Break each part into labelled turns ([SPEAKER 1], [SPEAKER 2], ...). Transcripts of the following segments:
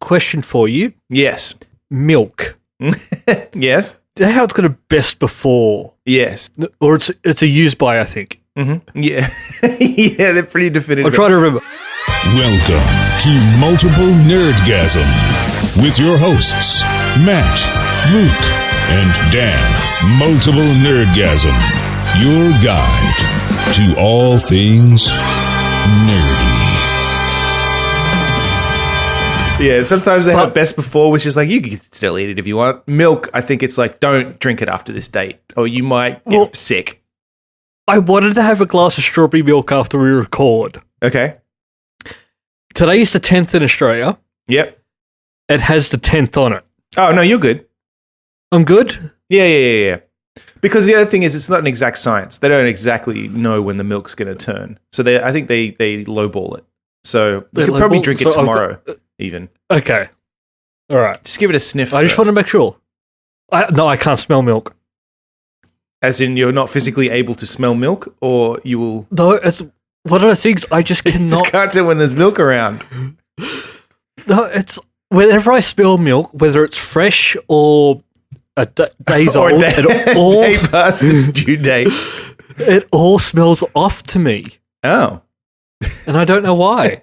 [SPEAKER 1] question for you.
[SPEAKER 2] Yes.
[SPEAKER 1] Milk.
[SPEAKER 2] Yes.
[SPEAKER 1] You know how it's got a best before?
[SPEAKER 2] Yes.
[SPEAKER 1] Or it's a use by, I think.
[SPEAKER 2] Mm-hmm. Yeah. Yeah, they're pretty definitive.
[SPEAKER 1] I'm trying to remember.
[SPEAKER 3] Welcome to Multiple Nerdgasm with your hosts, Matt, Luke, and Dan. Multiple Nerdgasm, your guide to all things nerdy.
[SPEAKER 2] Yeah, and sometimes they have best before, which is like, you can still eat it if you want. Milk, I think it's like, don't drink it after this date, or you might get sick.
[SPEAKER 1] I wanted to have a glass of strawberry milk after we record.
[SPEAKER 2] Okay.
[SPEAKER 1] Today is the 10th in Australia.
[SPEAKER 2] Yep.
[SPEAKER 1] It has the 10th on it.
[SPEAKER 2] Oh, no, you're good.
[SPEAKER 1] I'm good?
[SPEAKER 2] Yeah. Because the other thing is, it's not an exact science. They don't exactly know when the milk's going to turn. So I think they lowball it. So you could probably drink it tomorrow, even.
[SPEAKER 1] Okay. All right.
[SPEAKER 2] Just give it a sniff
[SPEAKER 1] I just want to make sure. No, I can't smell milk.
[SPEAKER 2] As in, you're not physically able to smell milk, or you will...
[SPEAKER 1] No, it's one of the things I just cannot...
[SPEAKER 2] just can't tell when there's milk around.
[SPEAKER 1] No, it's... Whenever I smell milk, whether it's fresh or a days
[SPEAKER 2] or
[SPEAKER 1] old,
[SPEAKER 2] it all... day past its due date.
[SPEAKER 1] It all smells off to me.
[SPEAKER 2] Oh.
[SPEAKER 1] And I don't know why.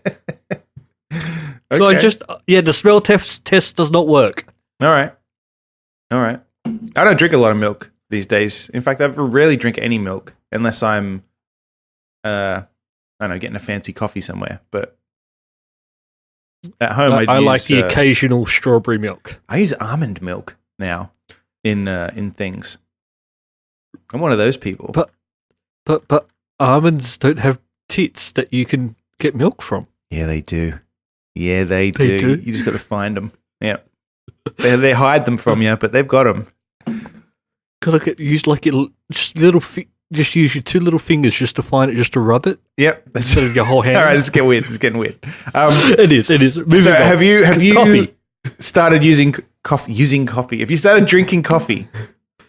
[SPEAKER 1] So I just... Yeah, the smell test does not work.
[SPEAKER 2] All right. I don't drink a lot of milk these days. In fact, I rarely drink any milk unless I'm, I don't know, getting a fancy coffee somewhere. But at home,
[SPEAKER 1] I like the occasional strawberry milk.
[SPEAKER 2] I use almond milk now in things. I'm one of those people.
[SPEAKER 1] But almonds don't have tits that you can get milk from.
[SPEAKER 2] Yeah, they do. They do. You just got to find them. Yeah, they hide them from you, but they've got them.
[SPEAKER 1] Gotta use just use your two little fingers just to find it, just to rub it.
[SPEAKER 2] Yep,
[SPEAKER 1] instead of your whole hand.
[SPEAKER 2] All right, it's getting weird.
[SPEAKER 1] It is.
[SPEAKER 2] So have you started using coffee? Have you started drinking coffee?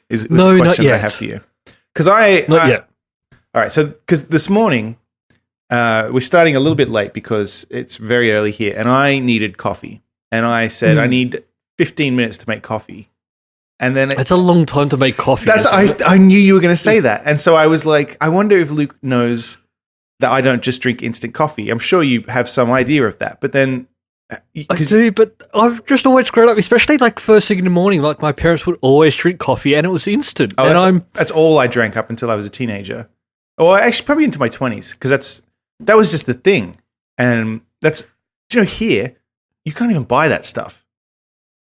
[SPEAKER 2] Was
[SPEAKER 1] no,
[SPEAKER 2] the question
[SPEAKER 1] not yet.
[SPEAKER 2] I have for you. Because not
[SPEAKER 1] yet.
[SPEAKER 2] All right, so because this morning we're starting a little bit late because it's very early here, and I needed coffee, and I said I need 15 minutes to make coffee. And then
[SPEAKER 1] it's a long time to make coffee.
[SPEAKER 2] I knew you were going to say that. And so I was like, I wonder if Luke knows that I don't just drink instant coffee. I'm sure you have some idea of that. But then...
[SPEAKER 1] I do, but I've just always grown up, especially like first thing in the morning, like my parents would always drink coffee and it was instant.
[SPEAKER 2] Oh, that's all I drank up until I was a teenager. Or actually probably into my 20s, because that was just the thing. And here, you can't even buy that stuff.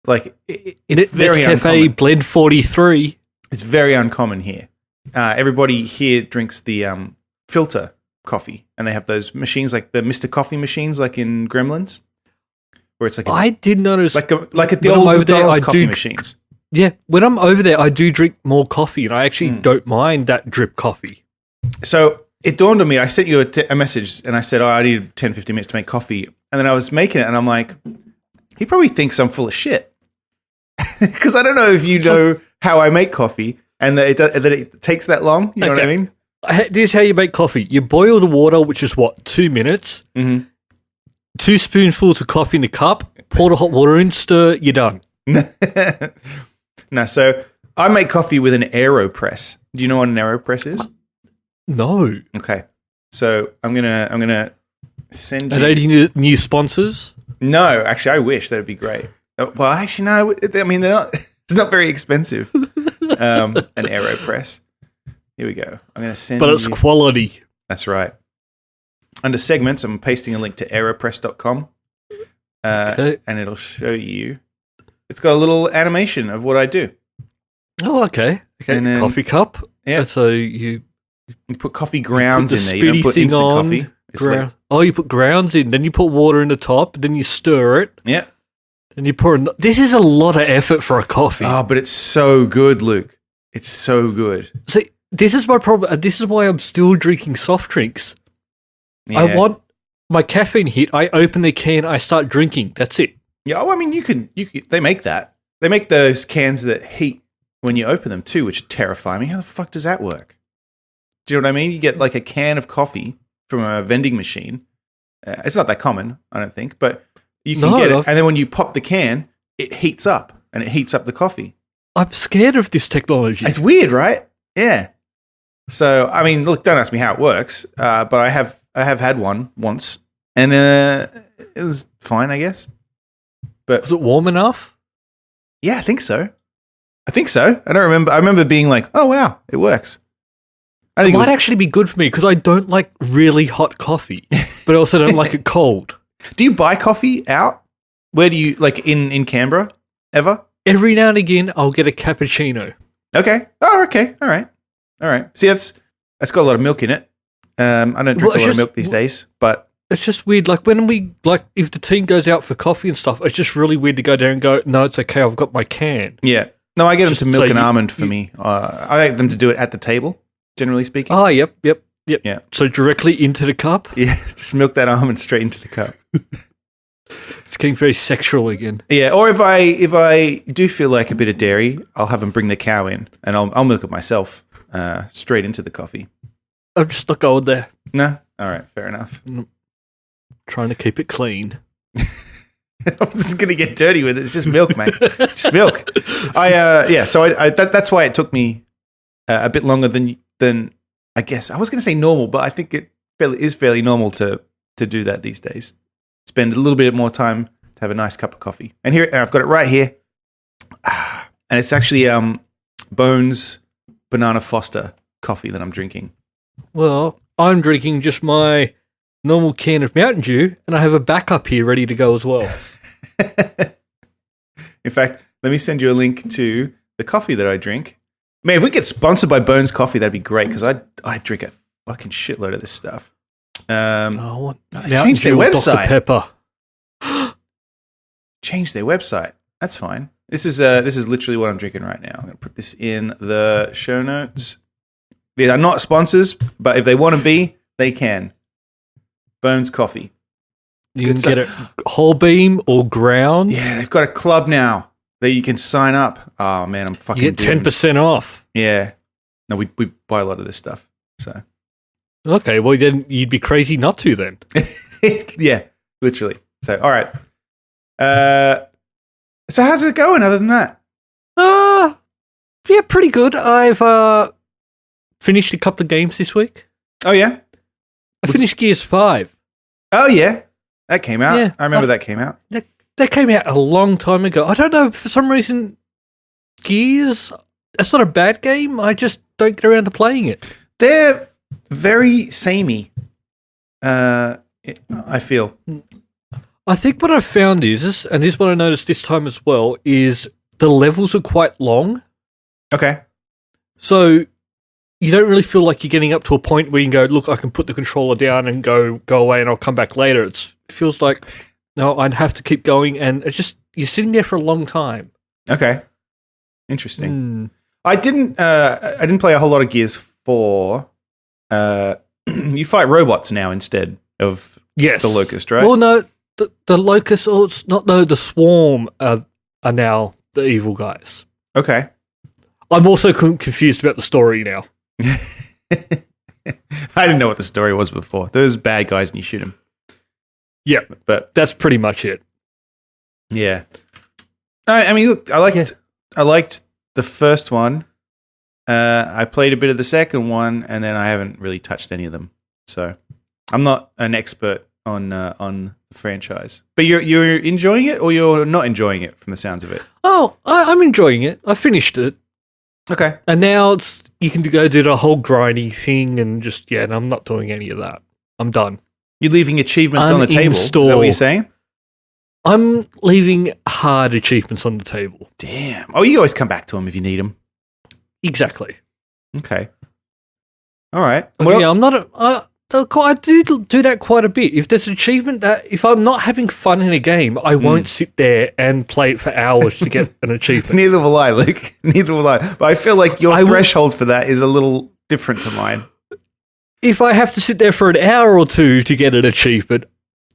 [SPEAKER 2] Like, it's very uncommon.
[SPEAKER 1] Nescafe Blend 43.
[SPEAKER 2] It's very uncommon here. Everybody here drinks the filter coffee, and they have those machines, like the Mr. Coffee machines, like in Gremlins, where it's like
[SPEAKER 1] I did notice,
[SPEAKER 2] like at the old McDonald's coffee machines.
[SPEAKER 1] Yeah, when I'm over there, I do drink more coffee, and I actually don't mind that drip coffee.
[SPEAKER 2] So it dawned on me. I sent you a message, and I said, I need 10, 15 minutes to make coffee, and then I was making it, and I'm like, he probably thinks I'm full of shit. Because I don't know if you know how I make coffee and that it takes that long. You know what I mean?
[SPEAKER 1] This is how you make coffee. You boil the water, which is 2 minutes. Mm-hmm. 2 spoonfuls of coffee in a cup. Pour the hot water in, stir, you're done.
[SPEAKER 2] No, so I make coffee with an AeroPress. Do you know what an AeroPress is?
[SPEAKER 1] No.
[SPEAKER 2] Okay. So I'm gonna send you...
[SPEAKER 1] Are they any new sponsors?
[SPEAKER 2] No, actually, I wish. That'd be great. Well, actually, no. I mean, it's not very expensive. An AeroPress. Here we go. I'm going to send.
[SPEAKER 1] But it's quality.
[SPEAKER 2] That's right. Under segments, I'm pasting a link to aeropress.com, and it'll show you. It's got a little animation of what I do.
[SPEAKER 1] Oh, okay. And then, coffee cup.
[SPEAKER 2] Yeah.
[SPEAKER 1] So you
[SPEAKER 2] put coffee grounds in there. You don't put instant coffee.
[SPEAKER 1] You put grounds in. Then you put water in the top. Then you stir it.
[SPEAKER 2] Yeah.
[SPEAKER 1] And you pour. This is a lot of effort for a coffee.
[SPEAKER 2] Oh, but it's so good, Luke. It's so good.
[SPEAKER 1] See, this is my problem. This is why I'm still drinking soft drinks. Yeah. I want my caffeine hit. I open the can. I start drinking. That's it.
[SPEAKER 2] Yeah. I mean, you can. They make that. They make those cans that heat when you open them too, which terrify me. How the fuck does that work? Do you know what I mean? You get like a can of coffee from a vending machine. It's not that common, I don't think, but You can get it, and then when you pop the can, it heats up, and it heats up the coffee.
[SPEAKER 1] I'm scared of this technology.
[SPEAKER 2] It's weird, right? Yeah. So, I mean, look, don't ask me how it works, but I have had one once, and it was fine, I guess. But
[SPEAKER 1] was it warm enough?
[SPEAKER 2] Yeah, I think so. I don't remember. I remember being like, "Oh wow, it works." I think
[SPEAKER 1] it might actually be good for me because I don't like really hot coffee, but I also don't like it cold.
[SPEAKER 2] Do you buy coffee out? Where do you in Canberra ever?
[SPEAKER 1] Every now and again, I'll get a cappuccino.
[SPEAKER 2] Okay. Oh, okay. All right. See, that's got a lot of milk in it. I don't drink a lot of milk these days, but
[SPEAKER 1] it's just weird. Like when if the team goes out for coffee and stuff, it's just really weird to go there and go, no, it's okay, I've got my can.
[SPEAKER 2] Yeah. No, I get them to milk and almond for me. I like them to do it at the table, generally speaking.
[SPEAKER 1] Oh, yep.
[SPEAKER 2] Yeah.
[SPEAKER 1] So directly into the cup?
[SPEAKER 2] Yeah, just milk that almond straight into the cup.
[SPEAKER 1] It's getting very sexual again.
[SPEAKER 2] Yeah, or if I do feel like a bit of dairy, I'll have them bring the cow in, and I'll milk it myself straight into the coffee.
[SPEAKER 1] I'm just not going there.
[SPEAKER 2] No? All right, fair enough.
[SPEAKER 1] Trying to keep it clean.
[SPEAKER 2] This is going to get dirty with it. It's just milk, mate. It's just milk. So that's why it took me a bit longer than I guess. I was going to say normal, but I think it is fairly normal to do that these days. Spend a little bit more time to have a nice cup of coffee. And here, I've got it right here. And it's actually Bones Banana Foster coffee that I'm drinking.
[SPEAKER 1] Well, I'm drinking just my normal can of Mountain Dew, and I have a backup here ready to go as well.
[SPEAKER 2] In fact, let me send you a link to the coffee that I drink. Man, if we get sponsored by Bones Coffee, that'd be great, because I drink a fucking shitload of this stuff. They changed their website.
[SPEAKER 1] Dr. Pepper.
[SPEAKER 2] Changed their website. That's fine. This is literally what I'm drinking right now. I'm going to put this in the show notes. These are not sponsors, but if they want to be, they can. Bones Coffee.
[SPEAKER 1] You can get it whole beam or ground.
[SPEAKER 2] Yeah, they've got a club now that you can sign up. Oh man, I'm fucking.
[SPEAKER 1] You get 10% off.
[SPEAKER 2] Yeah. No, we buy a lot of this stuff. So.
[SPEAKER 1] Okay, well then you'd be crazy not to then.
[SPEAKER 2] Yeah, literally. So all right. So how's it going? Other than that,
[SPEAKER 1] yeah, pretty good. I've finished a couple of games this week.
[SPEAKER 2] Oh yeah,
[SPEAKER 1] I finished Gears 5.
[SPEAKER 2] Oh yeah, that came out.
[SPEAKER 1] Yeah,
[SPEAKER 2] I remember that came out.
[SPEAKER 1] That came out a long time ago. I don't know, for some reason, Gears, it's not a bad game. I just don't get around to playing it.
[SPEAKER 2] They're very samey, I feel.
[SPEAKER 1] I think what I've found is, and this is what I noticed this time as well, is the levels are quite long.
[SPEAKER 2] Okay.
[SPEAKER 1] So you don't really feel like you're getting up to a point where you can go, look, I can put the controller down and go away and I'll come back later. It feels like, no, I'd have to keep going, and it's just, you're sitting there for a long time.
[SPEAKER 2] Okay. Interesting. I didn't play a whole lot of Gears 4. You fight robots now instead of the Locust, right?
[SPEAKER 1] Well, no, the Locust, or it's not, the Swarm are now the evil guys.
[SPEAKER 2] Okay.
[SPEAKER 1] I'm also confused about the story now.
[SPEAKER 2] I didn't know what the story was before. Those bad guys and you shoot them.
[SPEAKER 1] Yeah,
[SPEAKER 2] but
[SPEAKER 1] that's pretty much it.
[SPEAKER 2] Yeah. I mean, look, I liked the first one. I played a bit of the second one, and then I haven't really touched any of them. So I'm not an expert on the franchise. But you're enjoying it, or you're not enjoying it from the sounds of it?
[SPEAKER 1] Oh, I'm enjoying it. I finished it.
[SPEAKER 2] Okay.
[SPEAKER 1] And now you can go do the whole grindy thing and just, and I'm not doing any of that. I'm done.
[SPEAKER 2] You're leaving achievements on the table? Is that what you're saying?
[SPEAKER 1] I'm leaving hard achievements on the table.
[SPEAKER 2] Damn. Oh, you always come back to them if you need them.
[SPEAKER 1] Exactly.
[SPEAKER 2] Okay. All right.
[SPEAKER 1] Yeah, I'm not. I do that quite a bit. If there's an achievement that, if I'm not having fun in a game, I won't sit there and play it for hours to get an achievement.
[SPEAKER 2] Neither will I, Luke. Neither will I. But I feel like your threshold for that is a little different to mine.
[SPEAKER 1] If I have to sit there for an hour or two to get an achievement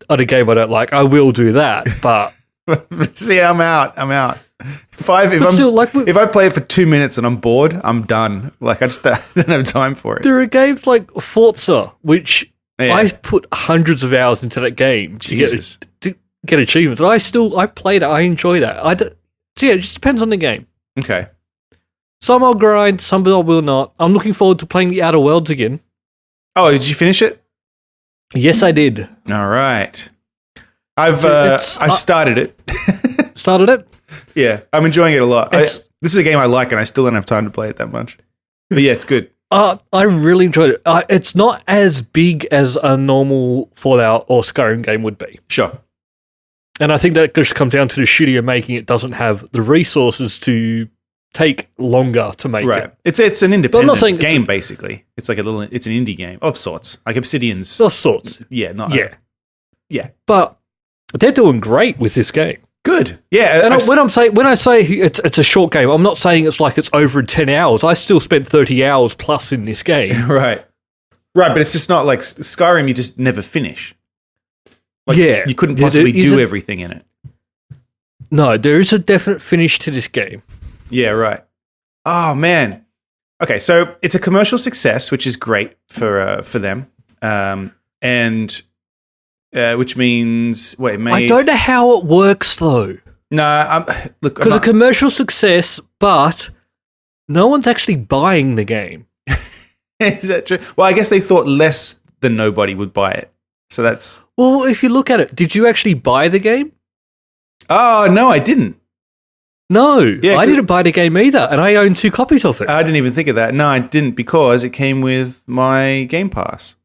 [SPEAKER 1] on a game I don't like, I will do that. But
[SPEAKER 2] see, I'm out. If I play it for 2 minutes and I'm bored, I'm done. Like, I just don't have time for it.
[SPEAKER 1] There are games like Forza, which I put hundreds of hours into that game to get achievements. But I played it. I enjoy that. So yeah, it just depends on the game.
[SPEAKER 2] Okay.
[SPEAKER 1] Some I'll grind, some I will not. I'm looking forward to playing the Outer Worlds again.
[SPEAKER 2] Oh, did you finish it?
[SPEAKER 1] Yes, I did.
[SPEAKER 2] All right. I've started it.
[SPEAKER 1] Started it?
[SPEAKER 2] Yeah, I'm enjoying it a lot. This is a game I like, and I still don't have time to play it that much. But yeah, it's good.
[SPEAKER 1] I really enjoyed it. It's not as big as a normal Fallout or Skyrim game would be.
[SPEAKER 2] Sure.
[SPEAKER 1] And I think that just comes down to the studio making it doesn't have the resources to take longer to make
[SPEAKER 2] Right.
[SPEAKER 1] it.
[SPEAKER 2] It's an independent game,
[SPEAKER 1] it's
[SPEAKER 2] basically. It's like it's an indie game of sorts, like Obsidian's.
[SPEAKER 1] of sorts.
[SPEAKER 2] Yeah, not
[SPEAKER 1] Yeah. But they're doing great with this game.
[SPEAKER 2] Good. Yeah.
[SPEAKER 1] And when I say it's a short game, I'm not saying it's like it's over in 10 hours. I still spent 30 hours plus in this game.
[SPEAKER 2] Right, but it's just not like Skyrim. You just never finish. Like,
[SPEAKER 1] yeah,
[SPEAKER 2] you couldn't possibly do everything in it.
[SPEAKER 1] No, there is a definite finish to this game.
[SPEAKER 2] Yeah, right. Oh man. Okay, so it's a commercial success, which is great for them, and which means
[SPEAKER 1] I don't know how it works though.
[SPEAKER 2] No, look,
[SPEAKER 1] because a commercial success, but no one's actually buying the game.
[SPEAKER 2] Is that true? Well, I guess they thought less than nobody would buy it. So that's...
[SPEAKER 1] Well, if you look at it, did you actually buy the game?
[SPEAKER 2] Oh, no, I didn't.
[SPEAKER 1] No, I didn't buy the game either, and I own 2 copies of it.
[SPEAKER 2] I didn't even think of that. No, I didn't, because it came with my Game Pass.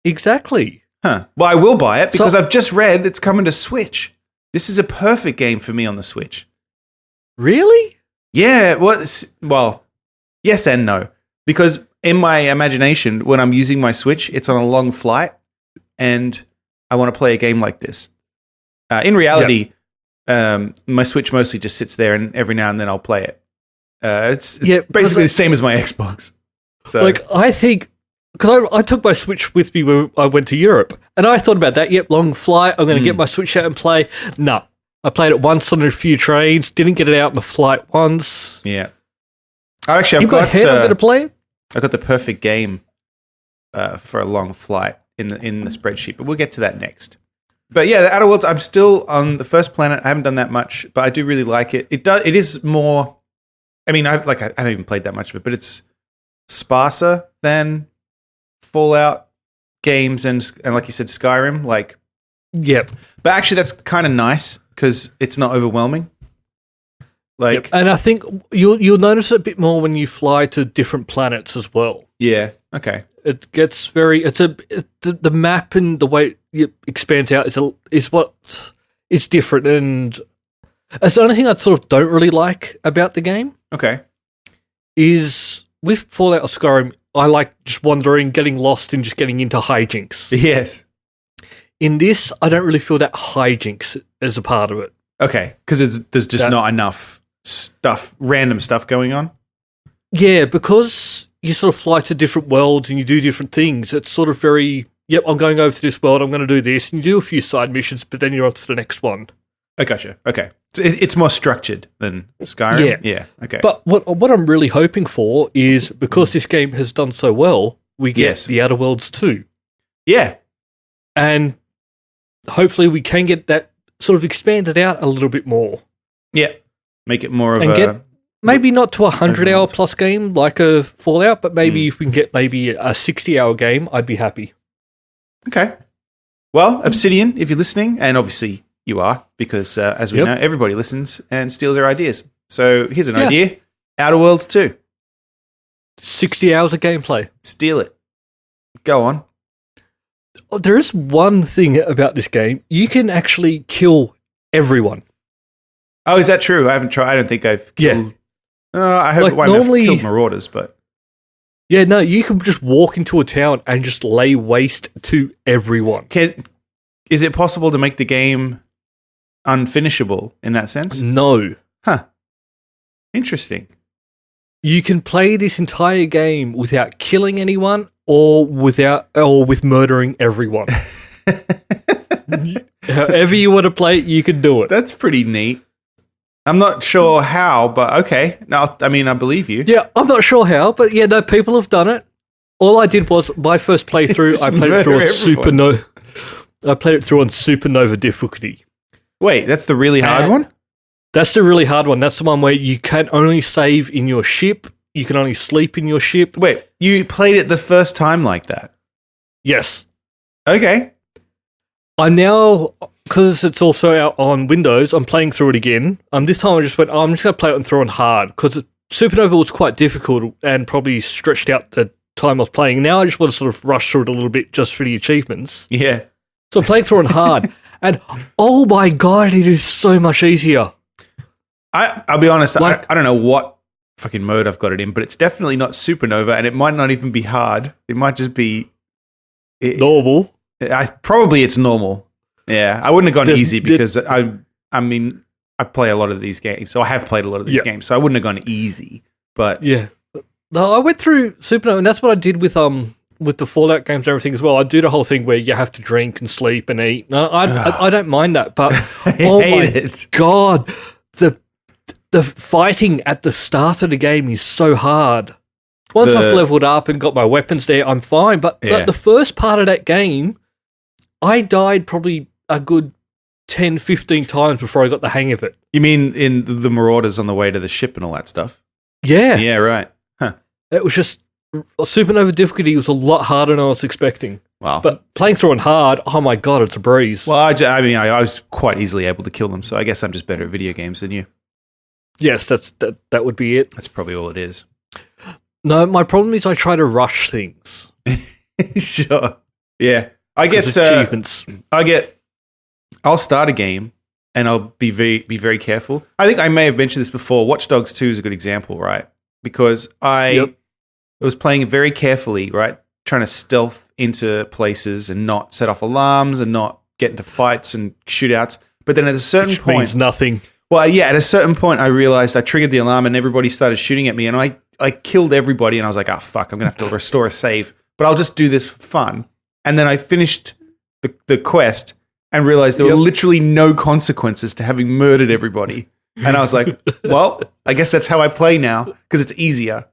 [SPEAKER 1] Exactly.
[SPEAKER 2] Huh. Well, I will buy it, because I've just read it's coming to Switch. This is a perfect game for me on the Switch.
[SPEAKER 1] Really?
[SPEAKER 2] Yeah, well, yes and no. Because in my imagination, when I'm using my Switch, it's on a long flight, and I want to play a game like this. In reality, my Switch mostly just sits there, and every now and then I'll play it. It's basically the same as my Xbox. So,
[SPEAKER 1] I think, because I took my Switch with me when I went to Europe, and I thought about that. Yep, long flight, I'm going to get my Switch out and play. No, I played it once on a few trains, didn't get it out on the flight once.
[SPEAKER 2] Yeah. I've
[SPEAKER 1] I'm going to play it.
[SPEAKER 2] I got the perfect game for a long flight in the spreadsheet, but we'll get to that next. But yeah, the Outer Worlds, I'm still on the first planet. I haven't done that much, but I do really like it. It is more. I mean, I haven't even played that much of it, but it's sparser than Fallout games and like you said, Skyrim.
[SPEAKER 1] Yep.
[SPEAKER 2] But actually, that's kind of nice because it's not overwhelming.
[SPEAKER 1] And I think you'll notice it a bit more when you fly to different planets as well.
[SPEAKER 2] Yeah. Okay.
[SPEAKER 1] It gets the map and the way it expands out is different, and it's the only thing I sort of don't really like about the game.
[SPEAKER 2] Okay.
[SPEAKER 1] Is with Fallout or Skyrim, I like just wandering, getting lost, and just getting into hijinks.
[SPEAKER 2] Yes.
[SPEAKER 1] In this, I don't really feel that hijinks is a part of it.
[SPEAKER 2] Okay, because there's just not enough random stuff going on.
[SPEAKER 1] Yeah, because you sort of fly to different worlds and you do different things. It's sort of very, I'm going over to this world, I'm going to do this, and you do a few side missions, but then you're on to the next one.
[SPEAKER 2] I gotcha. Okay. So it's more structured than Skyrim? Yeah. Okay.
[SPEAKER 1] But what I'm really hoping for is, because this game has done so well, we get the Outer Worlds too. Yeah. And hopefully we can get that sort of expanded out a little bit more. Yeah.
[SPEAKER 2] Make it more of
[SPEAKER 1] maybe not to a 100-hour plus game like a Fallout, but maybe if we can get maybe a 60-hour game, I'd be happy.
[SPEAKER 2] Okay. Well, Obsidian, if you're listening, and obviously you are, because as we know, everybody listens and steals our ideas. So here's an idea. Outer Worlds 2.
[SPEAKER 1] 60 hours of gameplay.
[SPEAKER 2] Steal it. Go on.
[SPEAKER 1] There is one thing about this game. You can actually kill everyone.
[SPEAKER 2] Oh, is that true? I haven't tried. I don't think I've killed... I haven't killed marauders, but...
[SPEAKER 1] Yeah, no, you can just walk into a town and just lay waste to everyone.
[SPEAKER 2] Is it possible to make the game unfinishable in that sense?
[SPEAKER 1] No.
[SPEAKER 2] Huh. Interesting.
[SPEAKER 1] You can play this entire game without killing anyone or with murdering everyone. However you want to play it, you can do it.
[SPEAKER 2] That's pretty neat. I'm not sure how, but okay. No, I mean, I believe you.
[SPEAKER 1] Yeah, I'm not sure how, but yeah, no, people have done it. All I did was my first playthrough. I played it through on Supernova difficulty,
[SPEAKER 2] Wait, that's the really hard one?
[SPEAKER 1] That's the really hard one. That's the one where you can only save in your ship. You can only sleep in your ship.
[SPEAKER 2] Wait, you played it the first time like that?
[SPEAKER 1] Yes.
[SPEAKER 2] Okay.
[SPEAKER 1] I'm now, because it's also out on Windows, I'm playing through it again. This time I just went, I'm just going to play it and throw on hard, because Supernova was quite difficult and probably stretched out the time I was playing. Now I just want to sort of rush through it a little bit just for the achievements.
[SPEAKER 2] Yeah.
[SPEAKER 1] So I'm playing through on hard, and oh my god, it is so much easier.
[SPEAKER 2] I'll be honest, I don't know what fucking mode I've got it in, but it's definitely not Supernova, and it might not even be hard. It might just be...
[SPEAKER 1] normal.
[SPEAKER 2] Probably it's normal. Yeah, I wouldn't have gone easy because I mean, I play a lot of these games, so I have played a lot of these games, so I wouldn't have gone easy. But
[SPEAKER 1] yeah, no, I went through Supernova, and that's what I did with the Fallout games and everything as well. I do the whole thing where you have to drink and sleep and eat. No, I don't mind that, but oh my god, the fighting at the start of the game is so hard. Once I've leveled up and got my weapons there, I'm fine. But the first part of that game, I died probably a good 10, 15 times before I got the hang of it.
[SPEAKER 2] You mean in the Marauders on the way to the ship and all that stuff?
[SPEAKER 1] Yeah.
[SPEAKER 2] Yeah, right. Huh.
[SPEAKER 1] It was just... Supernova difficulty was a lot harder than I was expecting.
[SPEAKER 2] Wow.
[SPEAKER 1] But playing through on hard, oh my god, it's a breeze.
[SPEAKER 2] Well, I was quite easily able to kill them, so I guess I'm just better at video games than you.
[SPEAKER 1] Yes, that would be it.
[SPEAKER 2] That's probably all it is.
[SPEAKER 1] No, my problem is I try to rush things.
[SPEAKER 2] Sure. Yeah. I get
[SPEAKER 1] achievements.
[SPEAKER 2] I'll start a game and I'll be very careful. I think I may have mentioned this before. Watch Dogs 2 is a good example, right? Because I was playing it very carefully, right? Trying to stealth into places and not set off alarms and not get into fights and shootouts. But then at a certain point...
[SPEAKER 1] means nothing.
[SPEAKER 2] Well, yeah, at a certain point I realized I triggered the alarm and everybody started shooting at me and I killed everybody and I was like, oh, fuck, I'm going to have to restore a save. But I'll just do this for fun. And then I finished the quest and realized there were literally no consequences to having murdered everybody. And I was like, well, I guess that's how I play now because it's easier.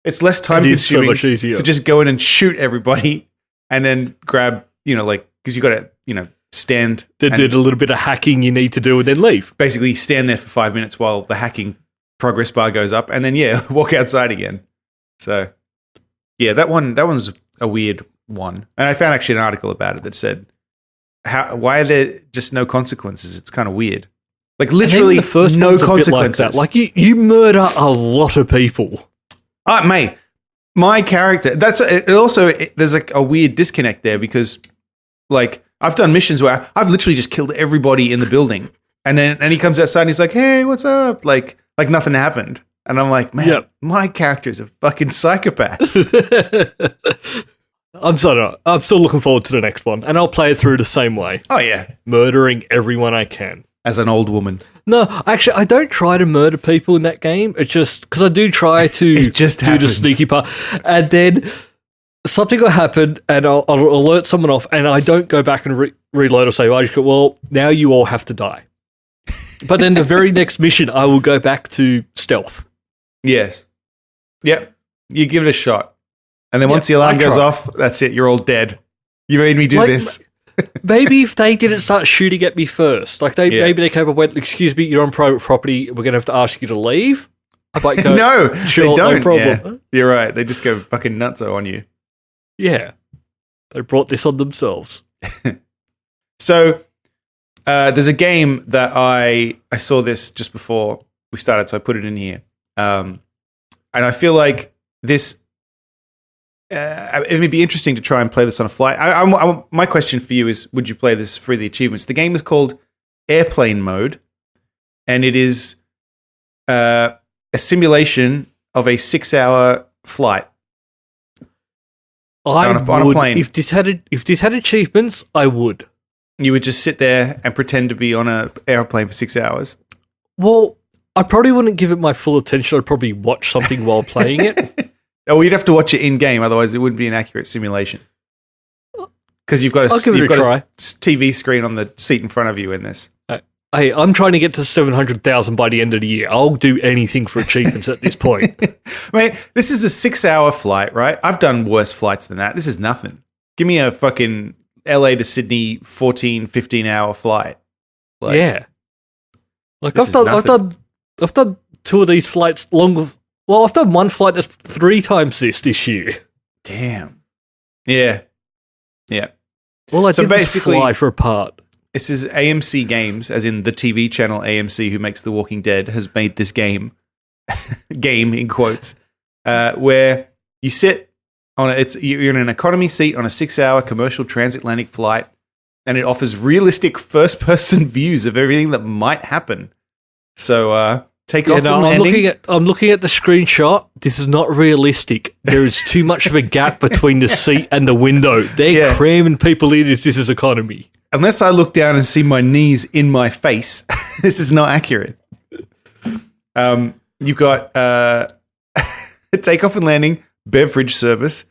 [SPEAKER 2] It's less time consuming to just go in and shoot everybody and then grab, because you got to, stand.
[SPEAKER 1] Then do a little bit of hacking you need to do and then leave.
[SPEAKER 2] Basically stand there for 5 minutes while the hacking progress bar goes up and then, walk outside again. So, yeah, that one's a weird one. And I found actually an article about it that said, why are there just no consequences? It's kind of weird. Like literally
[SPEAKER 1] the first
[SPEAKER 2] no consequences.
[SPEAKER 1] Like that. Like you murder a lot of people.
[SPEAKER 2] Mate, my character, there's a weird disconnect there because like I've done missions where I've literally just killed everybody in the building. And he comes outside and he's like, hey, what's up? Like nothing happened. And I'm like, man, my character is a fucking psychopath.
[SPEAKER 1] I'm still looking forward to the next one. And I'll play it through the same way.
[SPEAKER 2] Oh, yeah.
[SPEAKER 1] Murdering everyone I can.
[SPEAKER 2] As an old woman.
[SPEAKER 1] No, actually, I don't try to murder people in that game. It's just because I do try to do the sneaky part. And then something will happen and I'll alert someone off and I don't go back and reload or say, I just go, well, now you all have to die. But then the very next mission, I will go back to stealth.
[SPEAKER 2] Yes. Yep. You give it a shot. And then once the alarm goes off, that's it. You're all dead. You made me do this.
[SPEAKER 1] Maybe if they didn't start shooting at me first, like maybe they came up and went, excuse me, you're on private property. We're going to have to ask you to leave. I might go,
[SPEAKER 2] no,
[SPEAKER 1] sure,
[SPEAKER 2] they don't.
[SPEAKER 1] No problem.
[SPEAKER 2] Yeah. You're right. They just go fucking nutso on you.
[SPEAKER 1] Yeah. They brought this on themselves.
[SPEAKER 2] So there's a game that I saw this just before we started, so I put it in here. And I feel like this... it would be interesting to try and play this on a flight. My question for you is, would you play this for the achievements? The game is called Airplane Mode, and it is a simulation of a 6-hour flight on a plane.
[SPEAKER 1] If this had achievements, I would.
[SPEAKER 2] You would just sit there and pretend to be on an airplane for 6 hours?
[SPEAKER 1] Well, I probably wouldn't give it my full attention. I'd probably watch something while playing it.
[SPEAKER 2] Oh, you'd have to watch it in game, otherwise it wouldn't be an accurate simulation. Because you've got a TV screen on the seat in front of you in this.
[SPEAKER 1] Hey, I'm trying to get to 700,000 by the end of the year. I'll do anything for achievements at this point.
[SPEAKER 2] Mate, this is a 6-hour flight, right? I've done worse flights than that. This is nothing. Give me a fucking LA to Sydney 14, 15-hour flight. Like,
[SPEAKER 1] yeah. Like
[SPEAKER 2] this
[SPEAKER 1] I've
[SPEAKER 2] is
[SPEAKER 1] done 2 of these flights longer. Well, I've done one flight that's 3 times this year.
[SPEAKER 2] damn. Yeah. Yeah.
[SPEAKER 1] All I
[SPEAKER 2] So
[SPEAKER 1] did was
[SPEAKER 2] basically-
[SPEAKER 1] fly for a part.
[SPEAKER 2] This is AMC Games, as in the TV channel AMC, who makes The Walking Dead, has made this game, game in quotes, where you sit on you're in an economy seat on a 6-hour commercial transatlantic flight, and it offers realistic first-person views of everything that might happen. So take off and landing.
[SPEAKER 1] I'm looking at the screenshot. This is not realistic. There is too much of a gap between the seat and the window. They're cramming people in if this is economy.
[SPEAKER 2] Unless I look down and see my knees in my face, this is not accurate. You've got takeoff and landing, beverage service,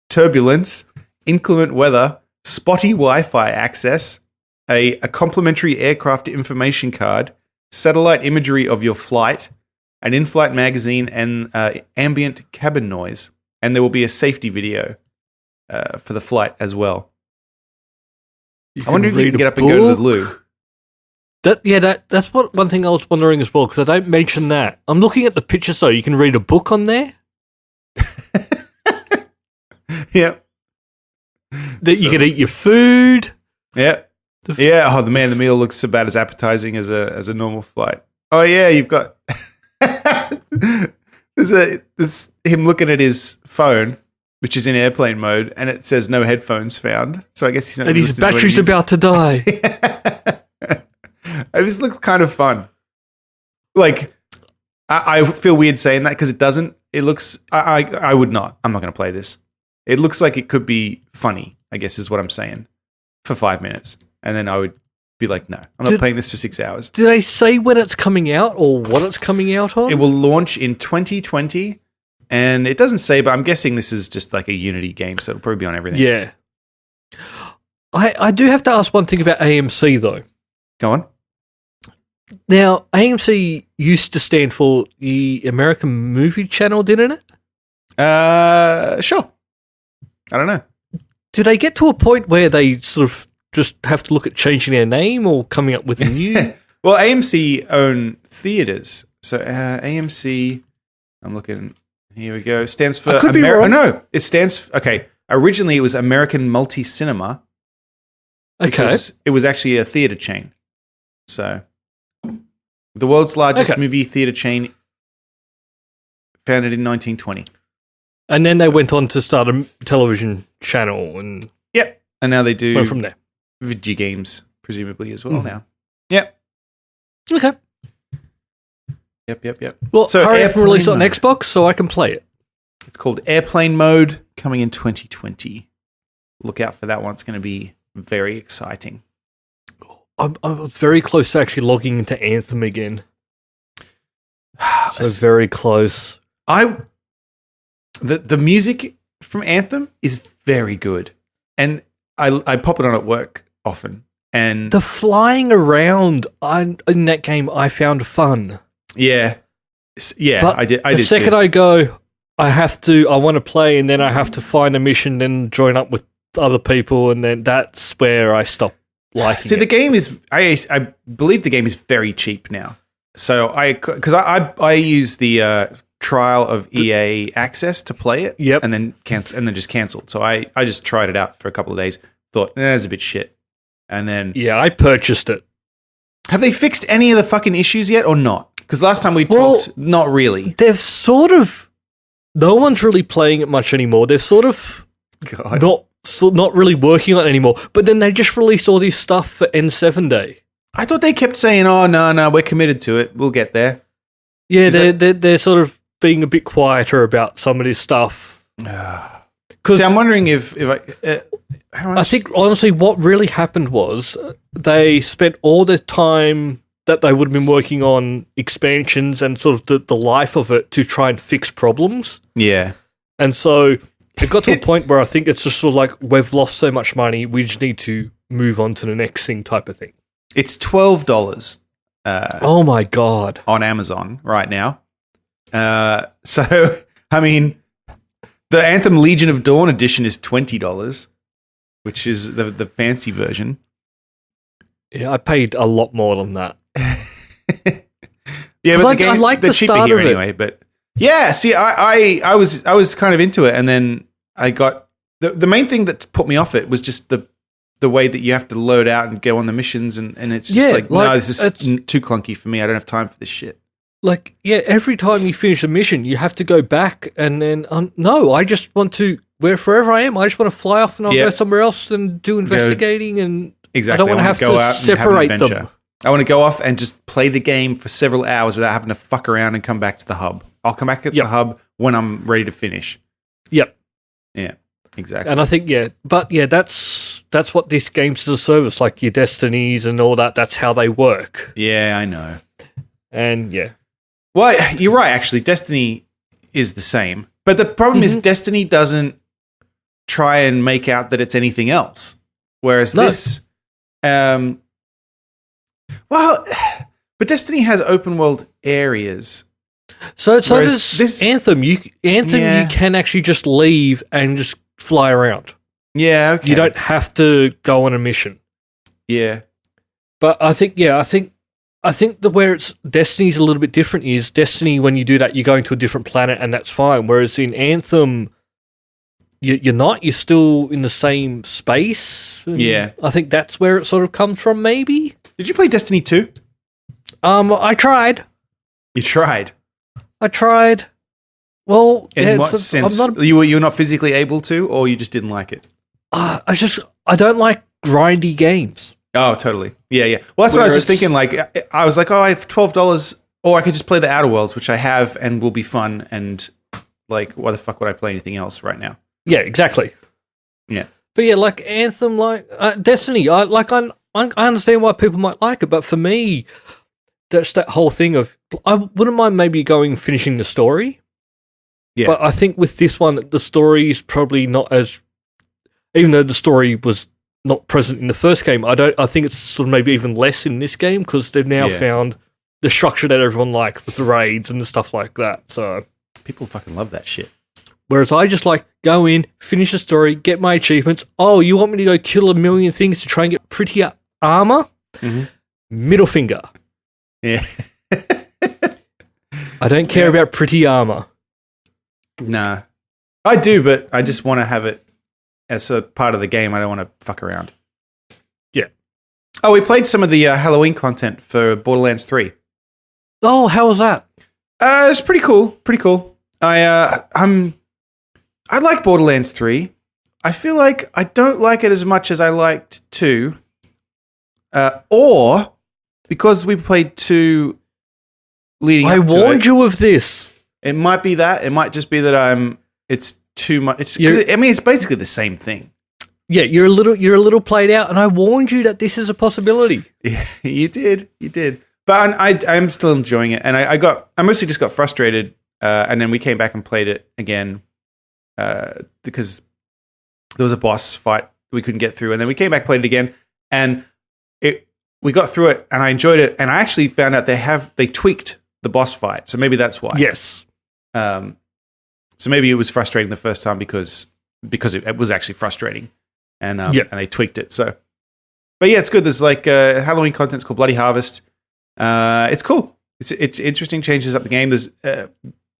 [SPEAKER 2] turbulence, inclement weather, spotty Wi-Fi access, a complimentary aircraft information card, satellite imagery of your flight, an in-flight magazine, and ambient cabin noise. And there will be a safety video for the flight as well. I wonder if you can get up and go to the loo.
[SPEAKER 1] That's one thing I was wondering as well, because I don't mention that. I'm looking at the picture, so you can read a book on there.
[SPEAKER 2] Yep.
[SPEAKER 1] That you can eat your food.
[SPEAKER 2] Yep. Yeah. Oh, the meal looks about as appetizing as a normal flight. Oh yeah, you've got there's him looking at his phone, which is in airplane mode, and it says no headphones found. So I guess he's not.
[SPEAKER 1] And his battery's about to die.
[SPEAKER 2] This looks kind of fun. Like, I feel weird saying that because it doesn't. It looks. I would not. I'm not going to play this. It looks like it could be funny, I guess is what I'm saying, for 5 minutes. And then I would be like, no, I'm not playing this for 6 hours.
[SPEAKER 1] Do they say when it's coming out or what it's coming out on?
[SPEAKER 2] It will launch in 2020. And it doesn't say, but I'm guessing this is just like a Unity game, so it'll probably be on everything.
[SPEAKER 1] Yeah. I do have to ask one thing about AMC, though.
[SPEAKER 2] Go on.
[SPEAKER 1] Now, AMC used to stand for the American Movie Channel, didn't it?
[SPEAKER 2] Sure. I don't know.
[SPEAKER 1] Do they get to a point where they sort of just have to look at changing their name or coming up with a new?
[SPEAKER 2] Well, AMC own theaters. So AMC, I'm looking, here we go, stands for...
[SPEAKER 1] I could be wrong.
[SPEAKER 2] Oh, no, it stands... Okay, originally it was American Multi-Cinema.
[SPEAKER 1] Okay.
[SPEAKER 2] It was actually a theater chain. So, the world's largest movie theater chain, founded in 1920.
[SPEAKER 1] And then they went on to start a television channel and...
[SPEAKER 2] Yep. And now they do...
[SPEAKER 1] went from there.
[SPEAKER 2] Video games, presumably, as well now. Yep.
[SPEAKER 1] Okay.
[SPEAKER 2] Yep.
[SPEAKER 1] Well,
[SPEAKER 2] So
[SPEAKER 1] hurry up and release it on
[SPEAKER 2] Airplane
[SPEAKER 1] Xbox so I can play it.
[SPEAKER 2] It's called Airplane Mode, coming in 2020. Look out for that one. It's going to be very exciting.
[SPEAKER 1] I was very close to actually logging into Anthem again. So very close.
[SPEAKER 2] The music from Anthem is very good, and I pop it on at work often. And
[SPEAKER 1] The flying around in that game I found fun.
[SPEAKER 2] yeah,
[SPEAKER 1] But
[SPEAKER 2] I did.
[SPEAKER 1] The second I go, I want to play, and then I have to find a mission, then join up with other people, and then that's where I stop liking
[SPEAKER 2] See,
[SPEAKER 1] it.
[SPEAKER 2] the game is. I believe the game is very cheap now. So I use the trial of EA Access to play it.
[SPEAKER 1] Yep.
[SPEAKER 2] And then just cancelled. So I just tried it out for a couple of days. Thought it's a bit shit. And then
[SPEAKER 1] Yeah, I purchased it.
[SPEAKER 2] have they fixed any of the fucking issues yet or not? Because last time we talked, not really.
[SPEAKER 1] They've sort of... No one's really playing it much anymore. They've sort of
[SPEAKER 2] God.
[SPEAKER 1] not really working on it anymore. But then they just released all this stuff for N7 Day.
[SPEAKER 2] I thought they kept saying, "Oh no, we're committed to it. We'll get there."
[SPEAKER 1] Yeah, they're sort of being a bit quieter about some of this stuff.
[SPEAKER 2] See, I'm wondering if how much?
[SPEAKER 1] I think honestly, what really happened was they spent all the time that they would have been working on expansions and sort of the life of it to try and fix problems.
[SPEAKER 2] Yeah.
[SPEAKER 1] And so it got to a point where I think it's just sort of like, we've lost so much money, we just need to move on to the next thing type of thing.
[SPEAKER 2] It's $12
[SPEAKER 1] Oh my God.
[SPEAKER 2] on Amazon right now. So, I mean, the Anthem Legion of Dawn edition is $20, which is the fancy version.
[SPEAKER 1] Yeah, I paid a lot more than that.
[SPEAKER 2] Yeah, but
[SPEAKER 1] I like the
[SPEAKER 2] cheaper
[SPEAKER 1] start
[SPEAKER 2] here
[SPEAKER 1] of it.
[SPEAKER 2] anyway. But yeah, see, I was kind of into it, and then I got the main thing that put me off it was just the way that you have to load out and go on the missions, and it's just no, this is too clunky for me. I don't have time for this shit.
[SPEAKER 1] Like, yeah, every time you finish a mission, you have to go back, and then no, I just want to wherever I am. I just want to fly off and I'll go somewhere else and do investigating, and
[SPEAKER 2] exactly.
[SPEAKER 1] I don't want to have to separate them.
[SPEAKER 2] I want to go off and just play the game for several hours without having to fuck around and come back to the hub. I'll come back at the hub when I'm ready to finish.
[SPEAKER 1] Yep.
[SPEAKER 2] Yeah, exactly.
[SPEAKER 1] And I think, that's what this game's as a service, like your Destinies and all that. That's how they work.
[SPEAKER 2] Yeah, I know.
[SPEAKER 1] And yeah.
[SPEAKER 2] Well, you're right, actually. Destiny is the same. But the problem is Destiny doesn't try and make out that it's anything else. Whereas this... Well, but Destiny has open world areas.
[SPEAKER 1] So does this Anthem. You can actually just leave and just fly around.
[SPEAKER 2] Yeah, okay.
[SPEAKER 1] You don't have to go on a mission.
[SPEAKER 2] Yeah.
[SPEAKER 1] But I think where it's Destiny's a little bit different is Destiny, when you do that, you're going to a different planet and that's fine. Whereas in Anthem, you're not. You're still in the same space.
[SPEAKER 2] Yeah.
[SPEAKER 1] I think that's where it sort of comes from, maybe.
[SPEAKER 2] Did you play Destiny 2?
[SPEAKER 1] I tried.
[SPEAKER 2] You tried?
[SPEAKER 1] I tried. Well,
[SPEAKER 2] in what sense? You were not physically able to, or you just didn't like it?
[SPEAKER 1] I don't like grindy games.
[SPEAKER 2] Oh, totally. Yeah. Well, that's what I was just thinking. Like, I was like, I have $12, or I could just play the Outer Worlds, which I have and will be fun. And like, why the fuck would I play anything else right now?
[SPEAKER 1] Yeah, exactly.
[SPEAKER 2] Yeah.
[SPEAKER 1] But yeah, like Anthem, like Destiny, I understand why people might like it, but for me, that's that whole thing of I wouldn't mind maybe going and finishing the story. Yeah. But I think with this one, the story is probably not as, even though the story was not present in the first game, I think it's sort of maybe even less in this game because they've now found the structure that everyone liked with the raids and the stuff like that. So
[SPEAKER 2] people fucking love that shit.
[SPEAKER 1] Whereas I just like go in, finish the story, get my achievements. Oh, you want me to go kill a million things to try and get prettier armor? Mm-hmm. Middle finger.
[SPEAKER 2] Yeah.
[SPEAKER 1] I don't care about pretty armor.
[SPEAKER 2] Nah. I do, but I just want to have it as a part of the game. I don't want to fuck around.
[SPEAKER 1] Yeah.
[SPEAKER 2] Oh, we played some of the Halloween content for Borderlands 3.
[SPEAKER 1] Oh, how was that?
[SPEAKER 2] It's pretty cool. Pretty cool. I like Borderlands 3. I feel like I don't like it as much as I liked 2. Or because we played 2 leading up to it.
[SPEAKER 1] I warned you of this.
[SPEAKER 2] It might be that. It might just be that it's too much. It's basically the same thing.
[SPEAKER 1] Yeah, you're a little played out, and I warned you that this is a possibility.
[SPEAKER 2] Yeah, you did. But I'm still enjoying it, and I mostly just got frustrated, and then we came back and played it again because there was a boss fight we couldn't get through, and then we came back, played it again, and we got through it, and I enjoyed it, and I actually found out they tweaked the boss fight, so maybe that's why.
[SPEAKER 1] Yes.
[SPEAKER 2] So maybe it was frustrating the first time because it was actually frustrating, and they tweaked it. So, but yeah, it's good. There's like Halloween content's called Bloody Harvest. It's cool. It's interesting. Changes up the game. There's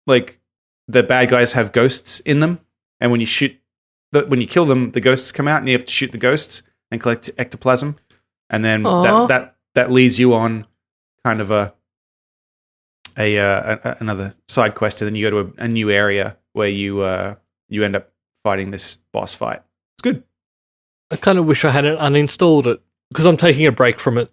[SPEAKER 2] like the bad guys have ghosts in them, and when you kill them, the ghosts come out, and you have to shoot the ghosts and collect ectoplasm, and then that leads you on kind of another side quest, and then you go to a new area where you end up fighting this boss fight. It's good.
[SPEAKER 1] I kind of wish I hadn't uninstalled it because I'm taking a break from it.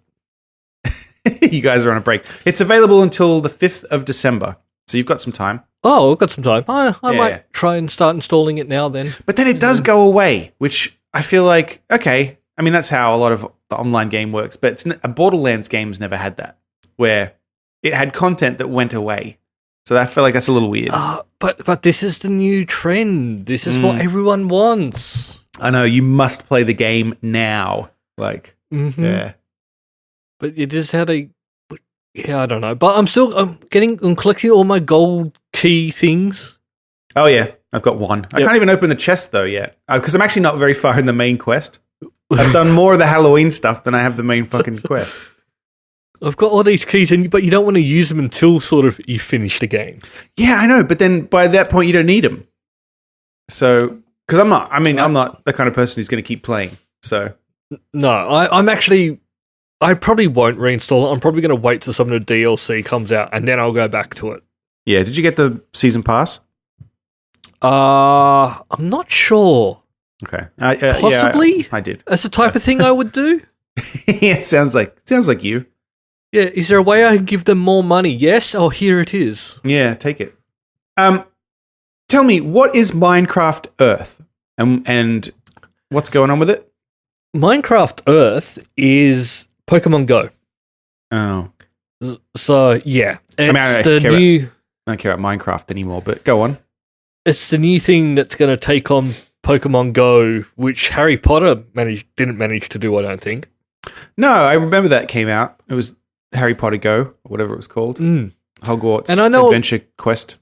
[SPEAKER 2] You guys are on a break. It's available until the 5th of December, so you've got some time.
[SPEAKER 1] Oh, I've got some time. I might try and start installing it now then.
[SPEAKER 2] But then it does go away, which I feel like, okay, I mean, that's how a lot of the online game works, but a Borderlands game's never had that, where it had content that went away. So I feel like that's a little weird.
[SPEAKER 1] But this is the new trend. This is what everyone wants.
[SPEAKER 2] I know, you must play the game now. Like, yeah.
[SPEAKER 1] But it is how they... Yeah, I don't know. But I'm collecting all my gold key things.
[SPEAKER 2] Oh, yeah. I've got one. I can't even open the chest, though, yet. Because I'm actually not very far in the main quest. I've done more of the Halloween stuff than I have the main fucking quest.
[SPEAKER 1] I've got all these keys, but you don't want to use them until sort of you finish the game.
[SPEAKER 2] Yeah, I know, but then by that point you don't need them. So, because I'm not the kind of person who's going to keep playing. So,
[SPEAKER 1] no, I probably won't reinstall it. I'm probably going to wait till some of the DLC comes out, and then I'll go back to it.
[SPEAKER 2] Yeah, did you get the season pass?
[SPEAKER 1] I'm not sure.
[SPEAKER 2] Okay,
[SPEAKER 1] Possibly.
[SPEAKER 2] Yeah, I did.
[SPEAKER 1] That's the type of thing I would do.
[SPEAKER 2] Yeah, it sounds like you.
[SPEAKER 1] Yeah, is there a way I can give them more money? Yes. Oh, here it is.
[SPEAKER 2] Yeah, take it. Tell me, what is Minecraft Earth, and what's going on with it?
[SPEAKER 1] Minecraft Earth is Pokemon Go.
[SPEAKER 2] Oh,
[SPEAKER 1] so yeah, it's
[SPEAKER 2] I don't care about Minecraft anymore. But go on.
[SPEAKER 1] It's the new thing that's going to take on Pokemon Go, which Harry Potter didn't manage to do, I don't think.
[SPEAKER 2] No, I remember that came out. It was Harry Potter Go, or whatever it was called. Hogwarts and I know, Adventure Quest.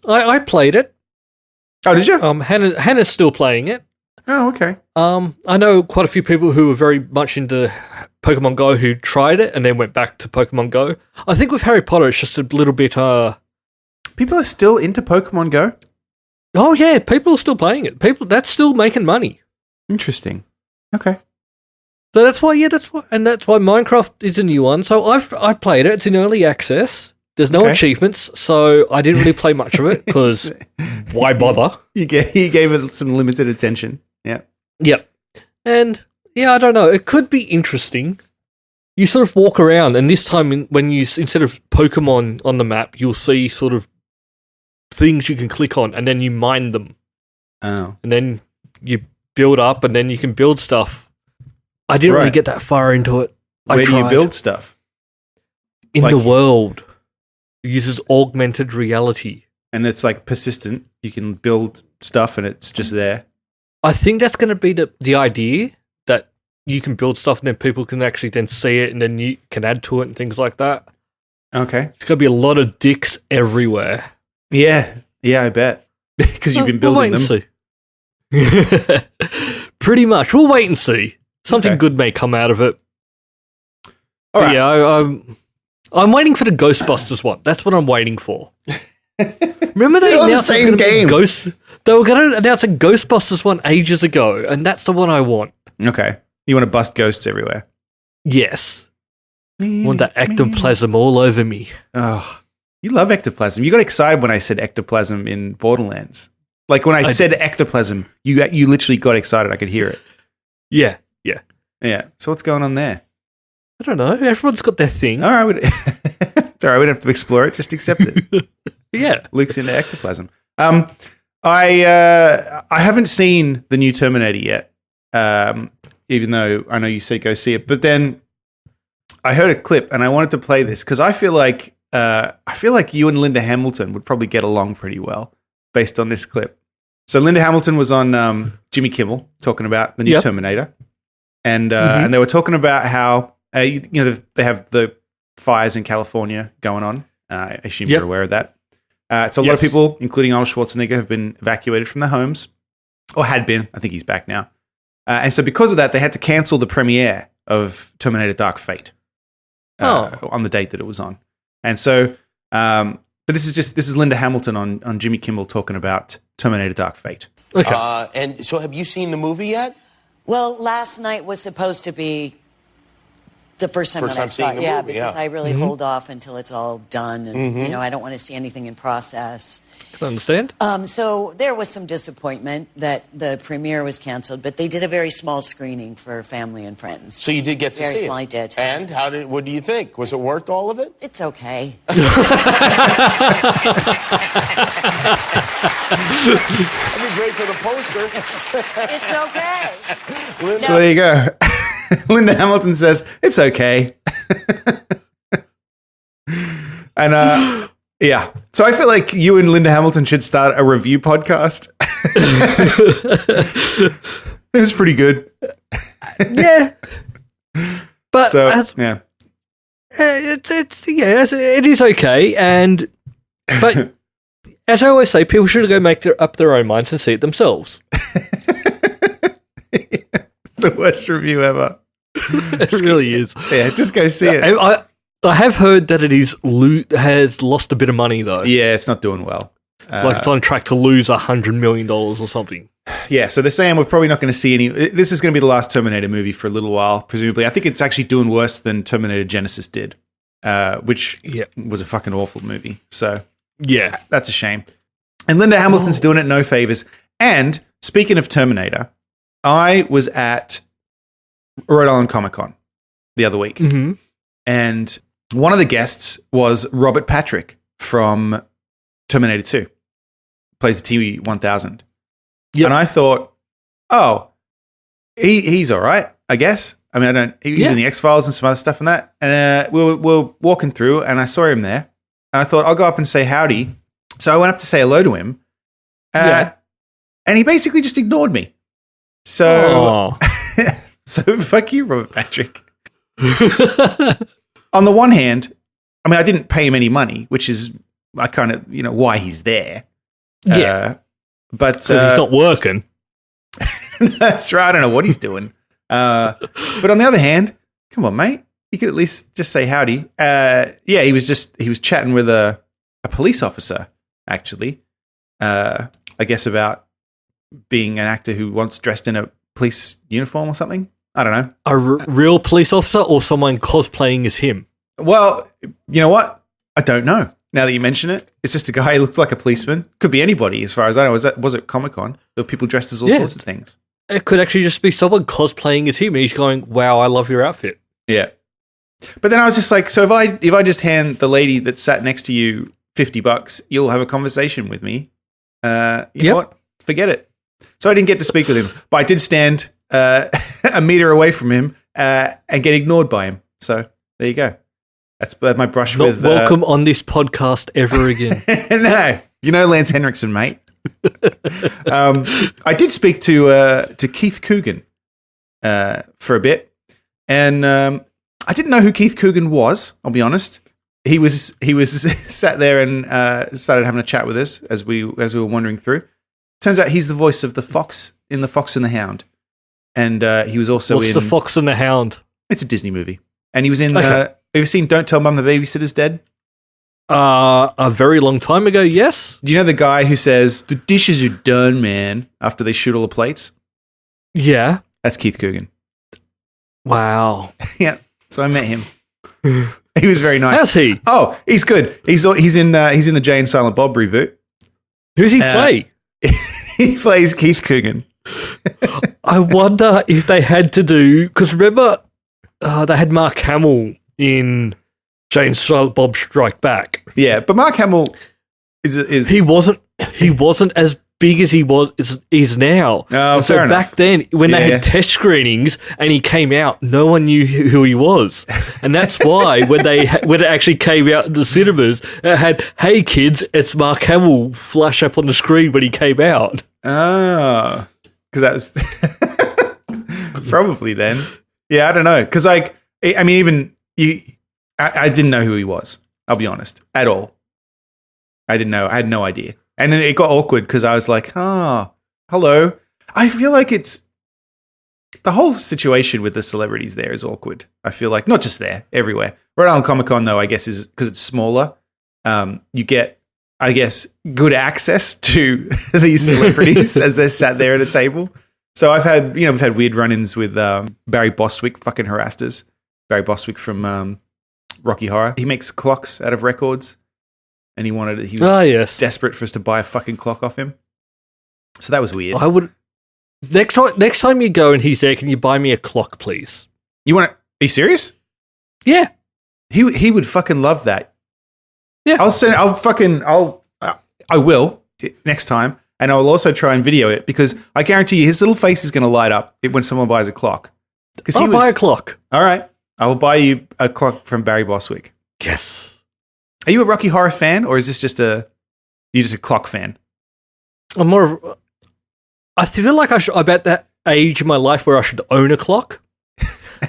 [SPEAKER 1] I played it.
[SPEAKER 2] Oh, did you?
[SPEAKER 1] Hannah's still playing it.
[SPEAKER 2] Oh, okay.
[SPEAKER 1] I know quite a few people who were very much into Pokemon Go who tried it and then went back to Pokemon Go. I think with Harry Potter, it's just a little bit...
[SPEAKER 2] People are still into Pokemon Go?
[SPEAKER 1] Oh, yeah. People are still playing it. That's still making money.
[SPEAKER 2] Interesting. Okay.
[SPEAKER 1] So that's why Minecraft is a new one. So I played it. It's in early access. There's no achievements, so I didn't really play much of it because why bother?
[SPEAKER 2] You gave it some limited attention. Yeah.
[SPEAKER 1] Yep. And yeah, I don't know. It could be interesting. You sort of walk around, and this time when you instead of Pokemon on the map, you'll see sort of things you can click on, and then you mine them.
[SPEAKER 2] Oh.
[SPEAKER 1] And then you build up, and then you can build stuff. I didn't really get that far into it.
[SPEAKER 2] Where do you build stuff?
[SPEAKER 1] In the world. It uses augmented reality.
[SPEAKER 2] And it's like persistent. You can build stuff and it's just there.
[SPEAKER 1] I think that's going to be the idea, that you can build stuff and then people can actually then see it and then you can add to it and things like that.
[SPEAKER 2] Okay.
[SPEAKER 1] It's going to be a lot of dicks everywhere.
[SPEAKER 2] Yeah, I bet. Because you've been building them.
[SPEAKER 1] See. Pretty much. We'll wait and see. Something good may come out of it.
[SPEAKER 2] All right.
[SPEAKER 1] Yeah, I'm waiting for the Ghostbusters one. That's what I'm waiting for. Remember they announced
[SPEAKER 2] the same game.
[SPEAKER 1] They were going to announce a Ghostbusters one ages ago, and that's the one I want.
[SPEAKER 2] Okay. You want to bust ghosts everywhere?
[SPEAKER 1] Yes. I want that ectoplasm all over me.
[SPEAKER 2] Oh, you love ectoplasm. You got excited when I said ectoplasm in Borderlands. Like when I said ectoplasm, you literally got excited. I could hear it.
[SPEAKER 1] Yeah.
[SPEAKER 2] Yeah. So what's going on there?
[SPEAKER 1] I don't know. Everyone's got their thing.
[SPEAKER 2] All right. It's all right. We don't have to explore it. Just accept it.
[SPEAKER 1] Yeah.
[SPEAKER 2] Luke's into ectoplasm. I haven't seen the new Terminator yet, even though I know you said go see it. But then I heard a clip and I wanted to play this because I feel like you and Linda Hamilton would probably get along pretty well based on this clip. So Linda Hamilton was on Jimmy Kimmel talking about the new Terminator, and they were talking about how they have the fires in California going on. I assume you're aware of that. So a lot of people, including Arnold Schwarzenegger, have been evacuated from their homes, or had been. I think he's back now. And so because of that, they had to cancel the premiere of Terminator Dark Fate on the date that it was on. And so, but this is Linda Hamilton on Jimmy Kimmel talking about Terminator Dark Fate.
[SPEAKER 4] Okay. And so have you seen the movie yet?
[SPEAKER 5] Well, last night was supposed to be the first time that I saw it.
[SPEAKER 4] Yeah,
[SPEAKER 5] because I really hold off until it's all done. And, I don't want to see anything in process.
[SPEAKER 1] Can I understand?
[SPEAKER 5] So there was some disappointment that the premiere was canceled, but they did a very small screening for family and friends.
[SPEAKER 4] So you did get to see it?
[SPEAKER 5] Very small, I did.
[SPEAKER 4] And what do you think? Was it worth all of it?
[SPEAKER 5] It's okay.
[SPEAKER 4] That'd be great for the poster.
[SPEAKER 5] It's okay.
[SPEAKER 2] So there you go. Linda Hamilton says, it's okay. And yeah. So I feel like you and Linda Hamilton should start a review podcast. It's pretty good.
[SPEAKER 1] Yeah. But
[SPEAKER 2] so, yeah.
[SPEAKER 1] It is okay, but as I always say, people should go make up their own minds and see it themselves.
[SPEAKER 2] the worst review ever.
[SPEAKER 1] It really is.
[SPEAKER 2] Yeah, just go see it.
[SPEAKER 1] I have heard that it has lost a bit of money though.
[SPEAKER 2] Yeah, it's not doing well.
[SPEAKER 1] Like it's on track to lose $100 million or something.
[SPEAKER 2] Yeah, so they're saying we're probably not going to see any. This is going to be the last Terminator movie for a little while, presumably. I think it's actually doing worse than Terminator Genesis did, which was a fucking awful movie. So
[SPEAKER 1] yeah,
[SPEAKER 2] that's a shame. And Linda Hamilton's doing it no favors. And speaking of Terminator, I was at Rhode Island Comic Con the other week, and one of the guests was Robert Patrick from Terminator 2, plays the T-1000. Yep. And I thought, oh, he's all right, I guess. I mean, he's in the X-Files and some other stuff and that. And we were walking through, and I saw him there. And I thought, I'll go up and say howdy. So I went up to say hello to him. And he basically just ignored me. So, so fuck you, Robert Patrick. On the one hand, I mean, I didn't pay him any money, which is I kind of, why he's there.
[SPEAKER 1] Yeah.
[SPEAKER 2] But
[SPEAKER 1] because he's not working.
[SPEAKER 2] That's right. I don't know what he's doing. But on the other hand, come on, mate. You could at least just say howdy. He was chatting with a police officer, actually. I guess about being an actor who once dressed in a police uniform or something. I don't know.
[SPEAKER 1] A real police officer or someone cosplaying as him?
[SPEAKER 2] Well, you know what? I don't know. Now that you mention it, it's just a guy who looked like a policeman. Could be anybody, as far as I know. Was it Comic-Con? There were people dressed as all sorts of things.
[SPEAKER 1] It could actually just be someone cosplaying as him, and he's going, "Wow, I love your outfit."
[SPEAKER 2] Yeah. But then I was just like, so if I just hand the lady that sat next to you $50, you'll have a conversation with me. You know what? Forget it. So I didn't get to speak with him, but I did stand a meter away from him and get ignored by him. So there you go. That's my brush with...
[SPEAKER 1] Not welcome on this podcast ever again.
[SPEAKER 2] No. Lance Henriksen, mate. I did speak to Keith Coogan for a bit, and I didn't know who Keith Coogan was, I'll be honest. He was sat there and started having a chat with us as we were wandering through. Turns out he's the voice of the fox in The Fox and the Hound. And he was also
[SPEAKER 1] What's The Fox and the Hound?
[SPEAKER 2] It's a Disney movie. And he was in... have you seen Don't Tell Mum the Babysitter's Dead?
[SPEAKER 1] A very long time ago, yes.
[SPEAKER 2] Do you know the guy who says, "The dishes are done, man," after they shoot all the plates?
[SPEAKER 1] Yeah.
[SPEAKER 2] That's Keith Coogan.
[SPEAKER 1] Wow.
[SPEAKER 2] Yeah. So I met him. He was very nice.
[SPEAKER 1] How's he?
[SPEAKER 2] Oh, he's good. He's in the Jay and Silent Bob reboot.
[SPEAKER 1] Who's he play?
[SPEAKER 2] He plays Keith Coogan.
[SPEAKER 1] I wonder if they had to do, because remember they had Mark Hamill in Jay and Silent Bob Strike Back.
[SPEAKER 2] Yeah, but Mark Hamill is
[SPEAKER 1] he wasn't as big as he is now.
[SPEAKER 2] Oh,
[SPEAKER 1] so
[SPEAKER 2] fair
[SPEAKER 1] back
[SPEAKER 2] enough.
[SPEAKER 1] then, when they had test screenings and he came out, no one knew who he was, and that's why when it actually came out in the cinemas, it had "Hey kids, it's Mark Hamill" flash up on the screen when he came out.
[SPEAKER 2] Oh, because that was probably then. Yeah, I don't know, because I mean, even you, I didn't know who he was. I'll be honest, at all. I didn't know. I had no idea. And then it got awkward because I was like, hello. I feel like it's the whole situation with the celebrities there is awkward. I feel like not just there, everywhere. Rhode Island Comic Con, though, I guess is because it's smaller. You get, I guess, good access to these celebrities as they're sat there at a table. So we've had weird run-ins with Barry Bostwick, fucking harassed us. Barry Bostwick from Rocky Horror. He makes clocks out of records. And he was desperate for us to buy a fucking clock off him. So that was weird.
[SPEAKER 1] I would next time you go and he's there, can you buy me a clock, please?
[SPEAKER 2] Are you serious?
[SPEAKER 1] Yeah.
[SPEAKER 2] He would fucking love that.
[SPEAKER 1] Yeah.
[SPEAKER 2] I will next time, and I'll also try and video it because I guarantee you his little face is going to light up when someone buys a clock.
[SPEAKER 1] I'll buy a clock.
[SPEAKER 2] All right. I will buy you a clock from Barry Bostwick.
[SPEAKER 1] Yes.
[SPEAKER 2] Are you a Rocky Horror fan, or is this just a clock fan?
[SPEAKER 1] I'm more. I feel like I'm at that age in my life where I should own a clock.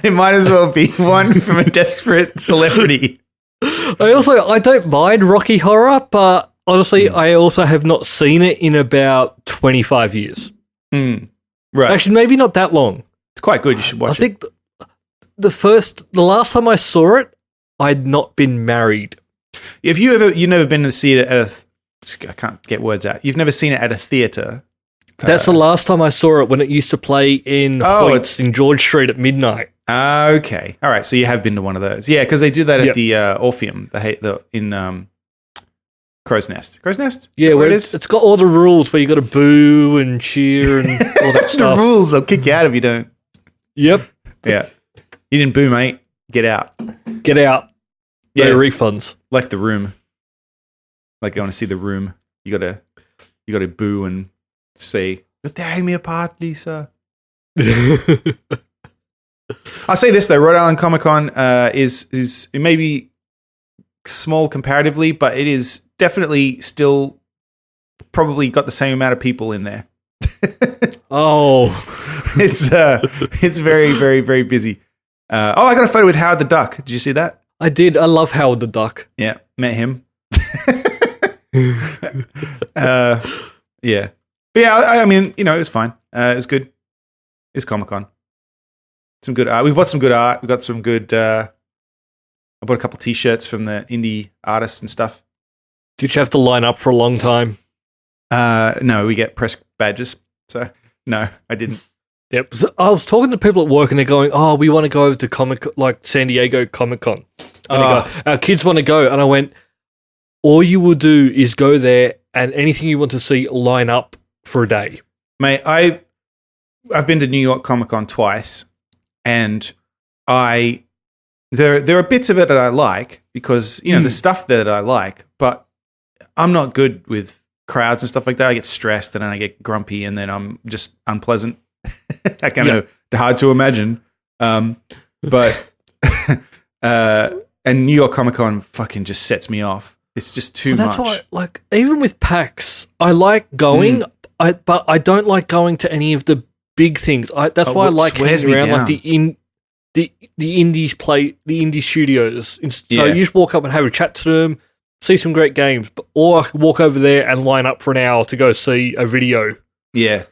[SPEAKER 2] It might as well be one from a desperate celebrity.
[SPEAKER 1] I don't mind Rocky Horror, but honestly, I also have not seen it in about 25 years.
[SPEAKER 2] Right.
[SPEAKER 1] Actually, maybe not that long.
[SPEAKER 2] It's quite good. You should watch
[SPEAKER 1] I think the last time I saw it, I'd not been married.
[SPEAKER 2] If you've never been to see it at I can't get words out. You've never seen it at a theater.
[SPEAKER 1] That's the last time I saw it when it used to play in Hoyts in George Street at midnight.
[SPEAKER 2] Okay. All right. So you have been to one of those. Yeah, because they do that at the Orpheum in Crow's Nest. Crow's Nest?
[SPEAKER 1] Yeah, where it's got all the rules where you got to boo and cheer and all that stuff.
[SPEAKER 2] The rules. They'll kick you out if you don't.
[SPEAKER 1] Yep.
[SPEAKER 2] Yeah. You didn't boo, mate. Get out.
[SPEAKER 1] Get out.
[SPEAKER 2] Yeah.
[SPEAKER 1] No refunds.
[SPEAKER 2] Like The Room. Like going to see The Room. You gotta boo and say, "You're tearing me apart, Lisa." I'll say this though, Rhode Island Comic Con is it may be small comparatively, but it is definitely still probably got the same amount of people in there.
[SPEAKER 1] Oh,
[SPEAKER 2] it's very, very, very busy. I got a photo with Howard the Duck. Did you see that?
[SPEAKER 1] I did. I love Howard the Duck.
[SPEAKER 2] Yeah, met him. Yeah. But yeah, I mean, it was fine. It was good. It's Comic Con. Some good art. We bought some good art. We got some good. I bought a couple T-shirts from the indie artists and stuff.
[SPEAKER 1] Did you have to line up for a long time?
[SPEAKER 2] No, we get press badges. So no, I didn't.
[SPEAKER 1] Yep. So I was talking to people at work and they're going, "Oh, we want to go over to San Diego Comic Con." And they go, "Our kids want to go," and I went, "All you will do is go there, and anything you want to see, line up for a day."
[SPEAKER 2] Mate, I've been to New York Comic Con twice, and there are bits of it that I like because the stuff that I like, but I'm not good with crowds and stuff like that. I get stressed and then I get grumpy, and then I'm just unpleasant. I kind of hard to imagine, but and New York Comic Con fucking just sets me off. It's just too much.
[SPEAKER 1] That's why, like, even with PAX, I like going, but I don't like going to any of the big things. That's why I like hanging around like the indie studios. So you just walk up and have a chat to them, see some great games, or I can walk over there and line up for an hour to go see a video.
[SPEAKER 2] Yeah.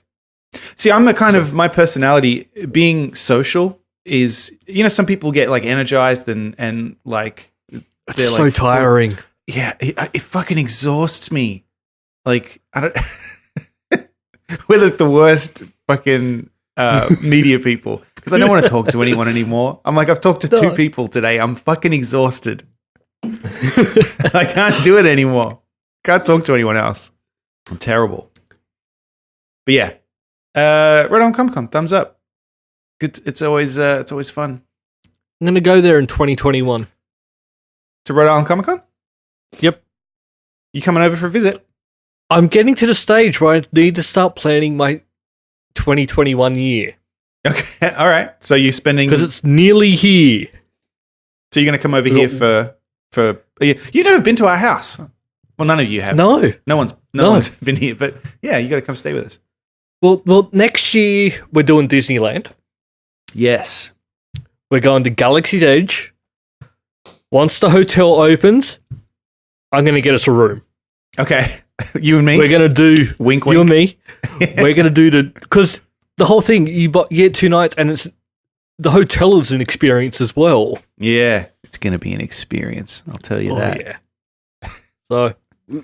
[SPEAKER 2] See, I'm the kind of, my personality being social is, some people get like energized and like
[SPEAKER 1] it's so tiring.
[SPEAKER 2] Yeah, it fucking exhausts me. Like, I don't. We're like the worst fucking media people because I don't want to talk to anyone anymore. I'm like, I've talked to 2 people today. I'm fucking exhausted. I can't do it anymore. Can't talk to anyone else. I'm terrible. But yeah, Red on Comic Con, thumbs up. Good. It's always fun.
[SPEAKER 1] I'm going to go there in 2021.
[SPEAKER 2] To Rhode Island Comic Con?
[SPEAKER 1] Yep.
[SPEAKER 2] You coming over for a visit?
[SPEAKER 1] I'm getting to the stage where I need to start planning my 2021 year.
[SPEAKER 2] Okay, all right. So you're spending...
[SPEAKER 1] Because it's nearly here.
[SPEAKER 2] So you're going to come over here for... You've never been to our house. Well, none of you have.
[SPEAKER 1] No.
[SPEAKER 2] No one's been here, but yeah, you got to come stay with us.
[SPEAKER 1] Well, next year we're doing Disneyland.
[SPEAKER 2] Yes.
[SPEAKER 1] We're going to Galaxy's Edge. Once the hotel opens, I'm going to get us a room.
[SPEAKER 2] Okay. You and me?
[SPEAKER 1] We're going to do...
[SPEAKER 2] Wink,
[SPEAKER 1] you and me. We're going to do because the whole thing, you get 2 nights and the hotel is an experience as well.
[SPEAKER 2] Yeah. It's going to be an experience. I'll tell you that.
[SPEAKER 1] Yeah. So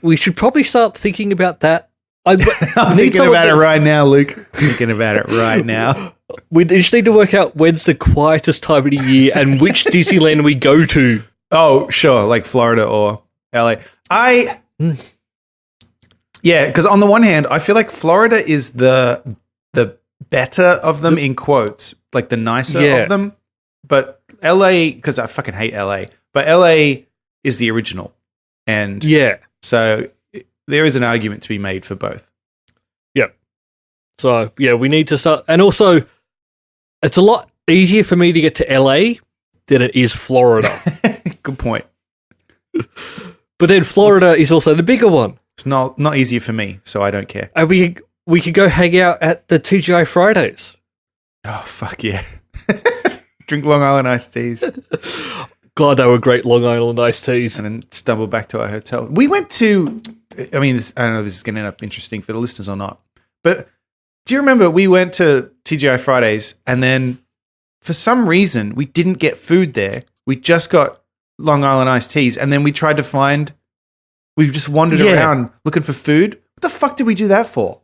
[SPEAKER 1] we should probably start thinking about that.
[SPEAKER 2] I'm thinking about it right now, Luke. Thinking about it right now.
[SPEAKER 1] We just need to work out when's the quietest time of the year and which Disneyland we go to.
[SPEAKER 2] Oh, sure, like Florida or LA. Yeah, because on the one hand, I feel like Florida is the better of them in quotes, like the nicer of them. But LA, because I fucking hate LA, but LA is the original, and so there is an argument to be made for both. Yep.
[SPEAKER 1] So yeah, we need to start, and also it's a lot easier for me to get to LA than it is Florida.
[SPEAKER 2] Good point.
[SPEAKER 1] But then Florida is also the bigger one.
[SPEAKER 2] It's not easier for me, so I don't care.
[SPEAKER 1] And we could go hang out at the TGI Fridays.
[SPEAKER 2] Oh, fuck yeah. Drink Long Island iced teas.
[SPEAKER 1] God, they were great Long Island iced teas.
[SPEAKER 2] And then stumble back to our hotel. We went to, I don't know if this is going to end up interesting for the listeners or not, but Do you remember we went to TGI Fridays and then for some reason we didn't get food there. We just got Long Island iced teas and then we tried to find, we just wandered around looking for food. What the fuck did we do that for?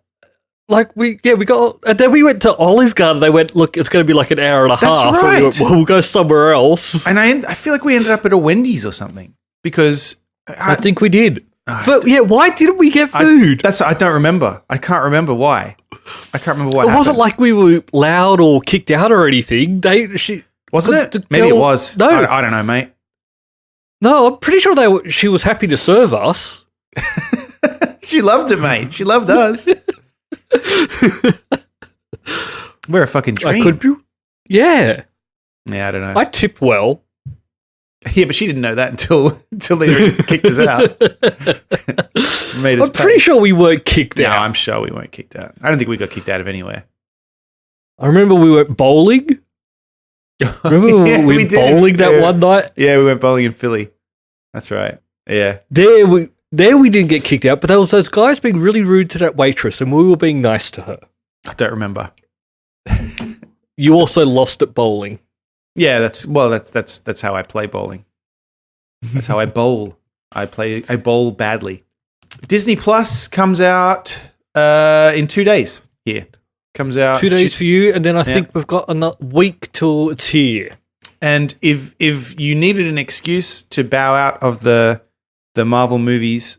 [SPEAKER 1] Like we got, and then we went to Olive Garden. They went, look, it's going to be like an hour and a
[SPEAKER 2] That's
[SPEAKER 1] half.
[SPEAKER 2] right.
[SPEAKER 1] And we went, well, we'll go somewhere else.
[SPEAKER 2] And I feel like we ended up at a Wendy's or something because
[SPEAKER 1] I think we did. But yeah, why didn't we get food?
[SPEAKER 2] I don't remember. I can't remember why. I can't remember what
[SPEAKER 1] It wasn't like we were loud or kicked out or anything.
[SPEAKER 2] Wasn't it? Maybe it was.
[SPEAKER 1] No,
[SPEAKER 2] I don't know, mate.
[SPEAKER 1] No, I'm pretty sure she was happy to serve us.
[SPEAKER 2] She loved it, mate. She loved us. We're a fucking dream.
[SPEAKER 1] I could be. Yeah.
[SPEAKER 2] Yeah, I don't know.
[SPEAKER 1] I tip well.
[SPEAKER 2] Yeah, but she didn't know that until they kicked us out. Made us
[SPEAKER 1] I'm pretty sure we weren't kicked
[SPEAKER 2] No,
[SPEAKER 1] out.
[SPEAKER 2] I'm sure we weren't kicked out. I don't think we got kicked out of anywhere.
[SPEAKER 1] I remember we went bowling. Remember
[SPEAKER 2] Yeah,
[SPEAKER 1] we
[SPEAKER 2] we
[SPEAKER 1] went
[SPEAKER 2] did.
[SPEAKER 1] bowling that
[SPEAKER 2] Yeah.
[SPEAKER 1] one night?
[SPEAKER 2] Yeah, we went bowling in Philly. That's right. Yeah.
[SPEAKER 1] There we didn't get kicked out, but there was those guys being really rude to that waitress, and we were being nice to her.
[SPEAKER 2] I don't remember.
[SPEAKER 1] You also lost at bowling.
[SPEAKER 2] Yeah, that's how I play bowling. That's how I bowl. I bowl badly. Disney Plus comes out in 2 days here. Comes out
[SPEAKER 1] 2 days for you, and then I think we've got another week till it's here.
[SPEAKER 2] And if you needed an excuse to bow out of the Marvel movies,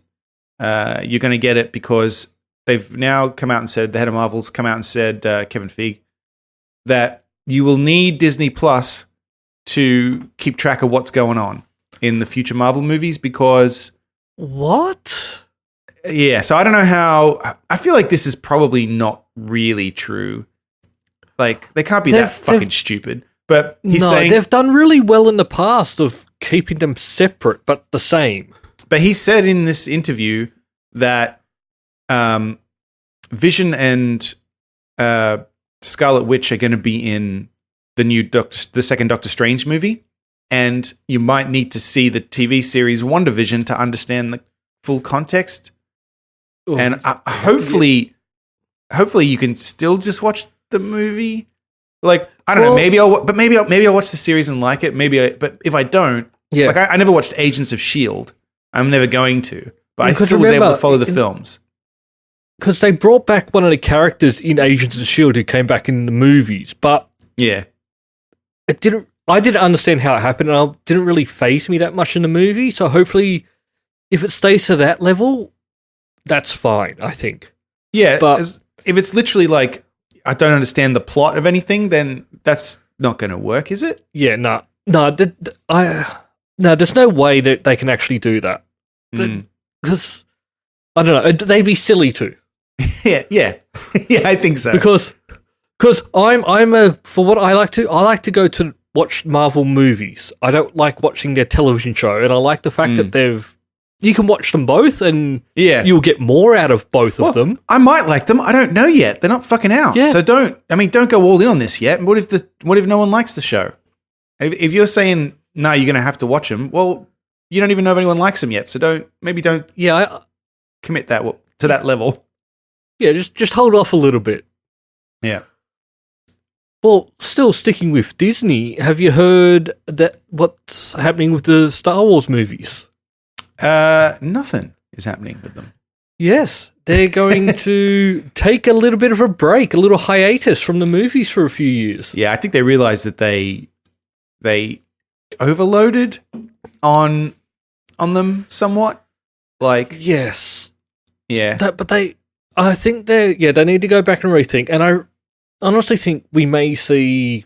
[SPEAKER 2] you're going to get it because they've now come out and said, the head of Marvel's come out and said, Kevin Feige, that you will need Disney Plus to keep track of what's going on in the future Marvel movies because...
[SPEAKER 1] What?
[SPEAKER 2] Yeah, so I don't know how... I feel like this is probably not really true. Like, they can't be that fucking stupid. But he's saying...
[SPEAKER 1] they've done really well in the past of keeping them separate but the same.
[SPEAKER 2] But he said in this interview that Vision and Scarlet Witch are going to be in the second Doctor Strange movie, and you might need to see the TV series WandaVision to understand the full context.
[SPEAKER 1] Ooh.
[SPEAKER 2] And hopefully you can still just watch the movie. Like, I don't know, maybe I'll watch the series and like it. But if I don't, like I never watched Agents of S.H.I.E.L.D. I'm never going to, but I still was able to follow the films.
[SPEAKER 1] Because they brought back one of the characters in Agents of S.H.I.E.L.D. who came back in the movies, but
[SPEAKER 2] yeah,
[SPEAKER 1] I didn't understand how it happened, and it didn't really faze me that much in the movie. So hopefully, if it stays to that level, that's fine, I think.
[SPEAKER 2] Yeah,
[SPEAKER 1] but
[SPEAKER 2] if it's literally like, I don't understand the plot of anything, then that's not going to work, is it?
[SPEAKER 1] Yeah, no, there's no way that they can actually do that. Because, I don't know, they'd be silly too.
[SPEAKER 2] Yeah, I think so.
[SPEAKER 1] Because for what I like to go to watch Marvel movies. I don't like watching their television show, and I like the fact that you can watch them both, and you'll get more out of both of them.
[SPEAKER 2] I might like them. I don't know yet. They're not fucking out.
[SPEAKER 1] Yeah.
[SPEAKER 2] So don't go all in on this yet. What if no one likes the show? If you're saying no, you're going to have to watch them. Well, you don't even know if anyone likes them yet. So don't commit that to that level.
[SPEAKER 1] Yeah, just hold off a little bit.
[SPEAKER 2] Yeah.
[SPEAKER 1] Well, still sticking with Disney, have you heard that what's happening with the Star Wars movies?
[SPEAKER 2] Nothing is happening with them.
[SPEAKER 1] Yes, they're going to take a little bit of a break, a little hiatus from the movies for a few years.
[SPEAKER 2] Yeah, I think they realized that they overloaded on them somewhat. Like,
[SPEAKER 1] yes.
[SPEAKER 2] Yeah.
[SPEAKER 1] I think they need to go back and rethink. And I honestly think we may see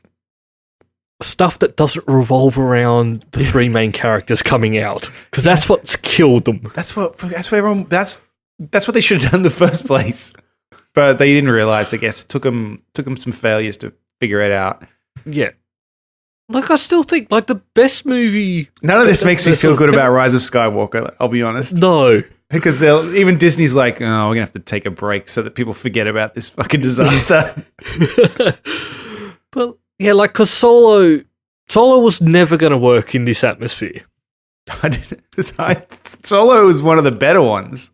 [SPEAKER 1] stuff that doesn't revolve around the three main characters coming out, because that's what's killed them.
[SPEAKER 2] That's what they should have done in the first place. But they didn't realize, I guess. It took them some failures to figure it out.
[SPEAKER 1] Yeah. Like, I still think, like, the best movie...
[SPEAKER 2] None of this makes me feel good about Rise of Skywalker, I'll be honest.
[SPEAKER 1] No.
[SPEAKER 2] Because even Disney's like, oh, we're going to have to take a break so that people forget about this fucking disaster.
[SPEAKER 1] But, yeah, like, because Solo was never going to work in this atmosphere.
[SPEAKER 2] Solo was one of the better ones.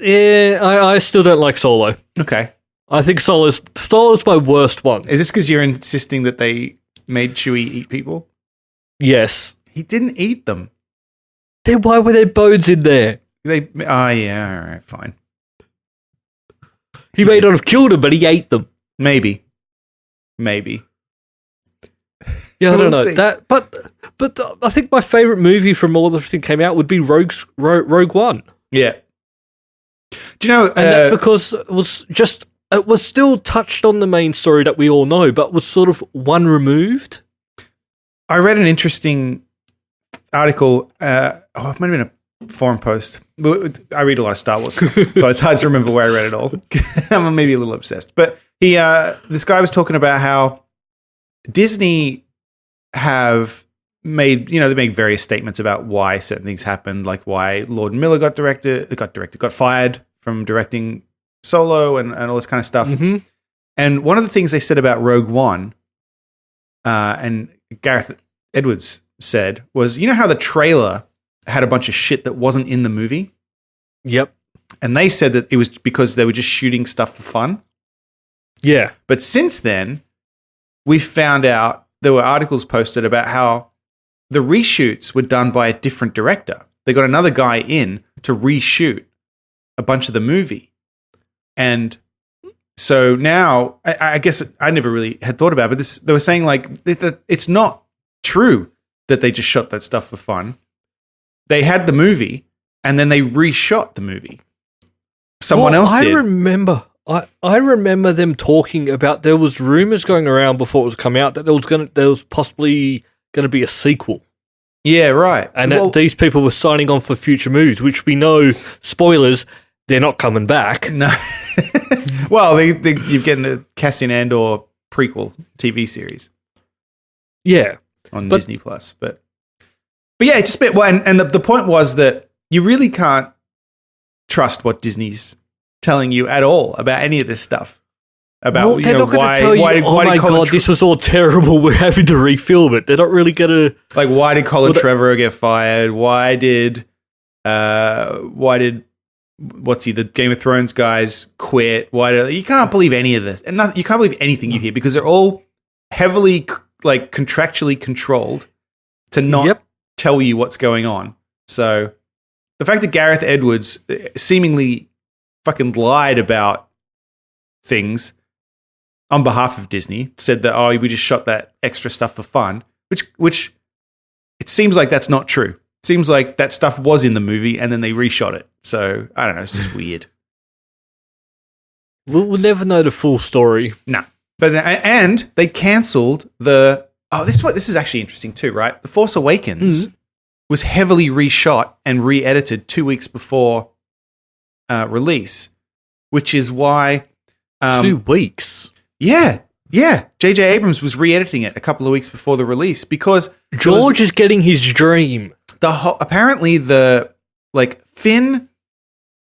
[SPEAKER 1] Yeah, I still don't like Solo.
[SPEAKER 2] Okay.
[SPEAKER 1] I think Solo's my worst one.
[SPEAKER 2] Is this because you're insisting that they made Chewie eat people?
[SPEAKER 1] Yes.
[SPEAKER 2] He didn't eat them.
[SPEAKER 1] Then why were there bones in there?
[SPEAKER 2] Yeah, all right, fine.
[SPEAKER 1] He may not have killed them, but he ate them.
[SPEAKER 2] Maybe.
[SPEAKER 1] Yeah, I don't
[SPEAKER 2] We'll
[SPEAKER 1] know
[SPEAKER 2] see.
[SPEAKER 1] that, but I think my favorite movie from all of everything came out would be Rogue One,
[SPEAKER 2] Yeah. Do you know?
[SPEAKER 1] and that's because it was still touched on the main story that we all know, but was sort of one removed.
[SPEAKER 2] I read an interesting article. It might have been a forum post. I read a lot of Star Wars, so it's hard to remember where I read it all. I'm maybe a little obsessed, but this guy was talking about how Disney have made, they make various statements about why certain things happened, like why Lord and Miller got fired from directing Solo and all this kind of stuff.
[SPEAKER 1] Mm-hmm.
[SPEAKER 2] And one of the things they said about Rogue One, and Gareth Edwards said, was, how the trailer had a bunch of shit that wasn't in the movie?
[SPEAKER 1] Yep.
[SPEAKER 2] And they said that it was because they were just shooting stuff for fun.
[SPEAKER 1] Yeah.
[SPEAKER 2] But since then, we found out there were articles posted about how the reshoots were done by a different director. They got another guy in to reshoot a bunch of the movie. And so now, I guess I never really had thought about it, but they were saying like it's not true that they just shot that stuff for fun. They had the movie and then they reshot the movie. Someone else did.
[SPEAKER 1] I remember them talking about, there was rumors going around before it was come out that there was possibly going to be a sequel.
[SPEAKER 2] Yeah, right.
[SPEAKER 1] And that these people were signing on for future movies, which we know, spoilers, they're not coming back.
[SPEAKER 2] No. Well, you're getting a Cassian Andor prequel TV series.
[SPEAKER 1] Yeah.
[SPEAKER 2] On Disney Plus. But yeah, it just and the point was that you really can't trust what Disney's telling you at all about any of this stuff. About
[SPEAKER 1] they're not going to tell you, oh my God, this was all terrible, we're having to refilm it. They're not really going to...
[SPEAKER 2] Like, why did Colin Trevorrow get fired? Why did the Game of Thrones guys quit? You can't believe any of this. And you can't believe anything you hear because they're all heavily contractually controlled to not tell you what's going on. So the fact that Gareth Edwards seemingly fucking lied about things on behalf of Disney, said that, we just shot that extra stuff for fun, which it seems like that's not true. It seems like that stuff was in the movie and then they reshot it. So I don't know, it's just weird.
[SPEAKER 1] We'll never know the full story.
[SPEAKER 2] No. And they cancelled this is actually interesting too, right? The Force Awakens was heavily reshot and re-edited 2 weeks before release, which is why
[SPEAKER 1] 2 weeks.
[SPEAKER 2] Yeah. J.J. Abrams was re-editing it a couple of weeks before the release because
[SPEAKER 1] George is getting his dream.
[SPEAKER 2] Apparently Finn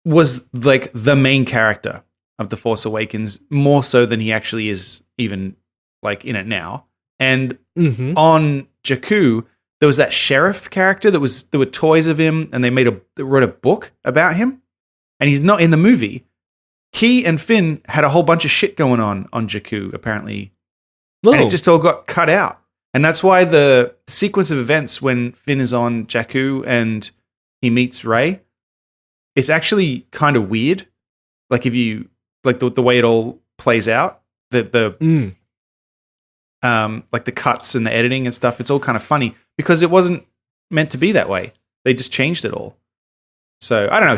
[SPEAKER 2] was like the main character of The Force Awakens more so than he actually is even like in it now. And on Jakku, there was that sheriff character there were toys of him, and they wrote a book about him, and he's not in the movie. He and Finn had a whole bunch of shit going on Jakku, apparently, and it just all got cut out. And that's why the sequence of events when Finn is on Jakku and he meets Rey, it's actually kind of weird. Like if you like the way it all plays out, like the cuts and the editing and stuff, it's all kind of funny because it wasn't meant to be that way. They just changed it all. So I don't know.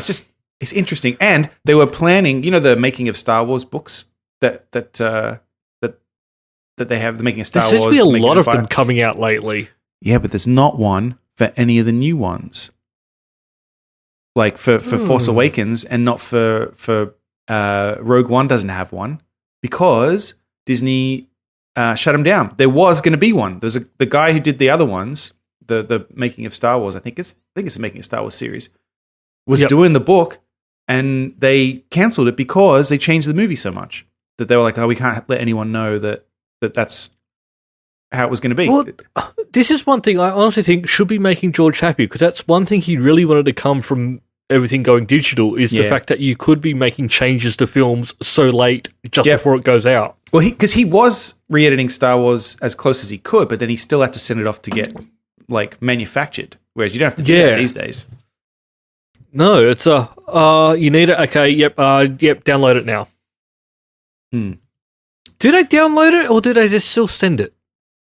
[SPEAKER 2] It's interesting. And they were planning, the making of Star Wars books that they have, the making of Star Wars.
[SPEAKER 1] There seems to be a lot of them coming out lately.
[SPEAKER 2] Yeah, but there's not one for any of the new ones. Like for Force Awakens, and not for Rogue One doesn't have one because Disney shut them down. There was going to be one. There's the guy who did the other ones, the making of Star Wars. I think it's the making of Star Wars series, was doing the book, and they canceled it because they changed the movie so much that they were like, we can't let anyone know that's how it was going to be.
[SPEAKER 1] Well, this is one thing I honestly think should be making George happy, because that's one thing he really wanted to come from everything going digital is the fact that you could be making changes to films so late just before it goes out.
[SPEAKER 2] Well, because he was re-editing Star Wars as close as he could, but then he still had to send it off to get like manufactured. Whereas you don't have to do that these days.
[SPEAKER 1] No, it's you need it. Okay, yep, download it now. Do they download it or do they just still send it?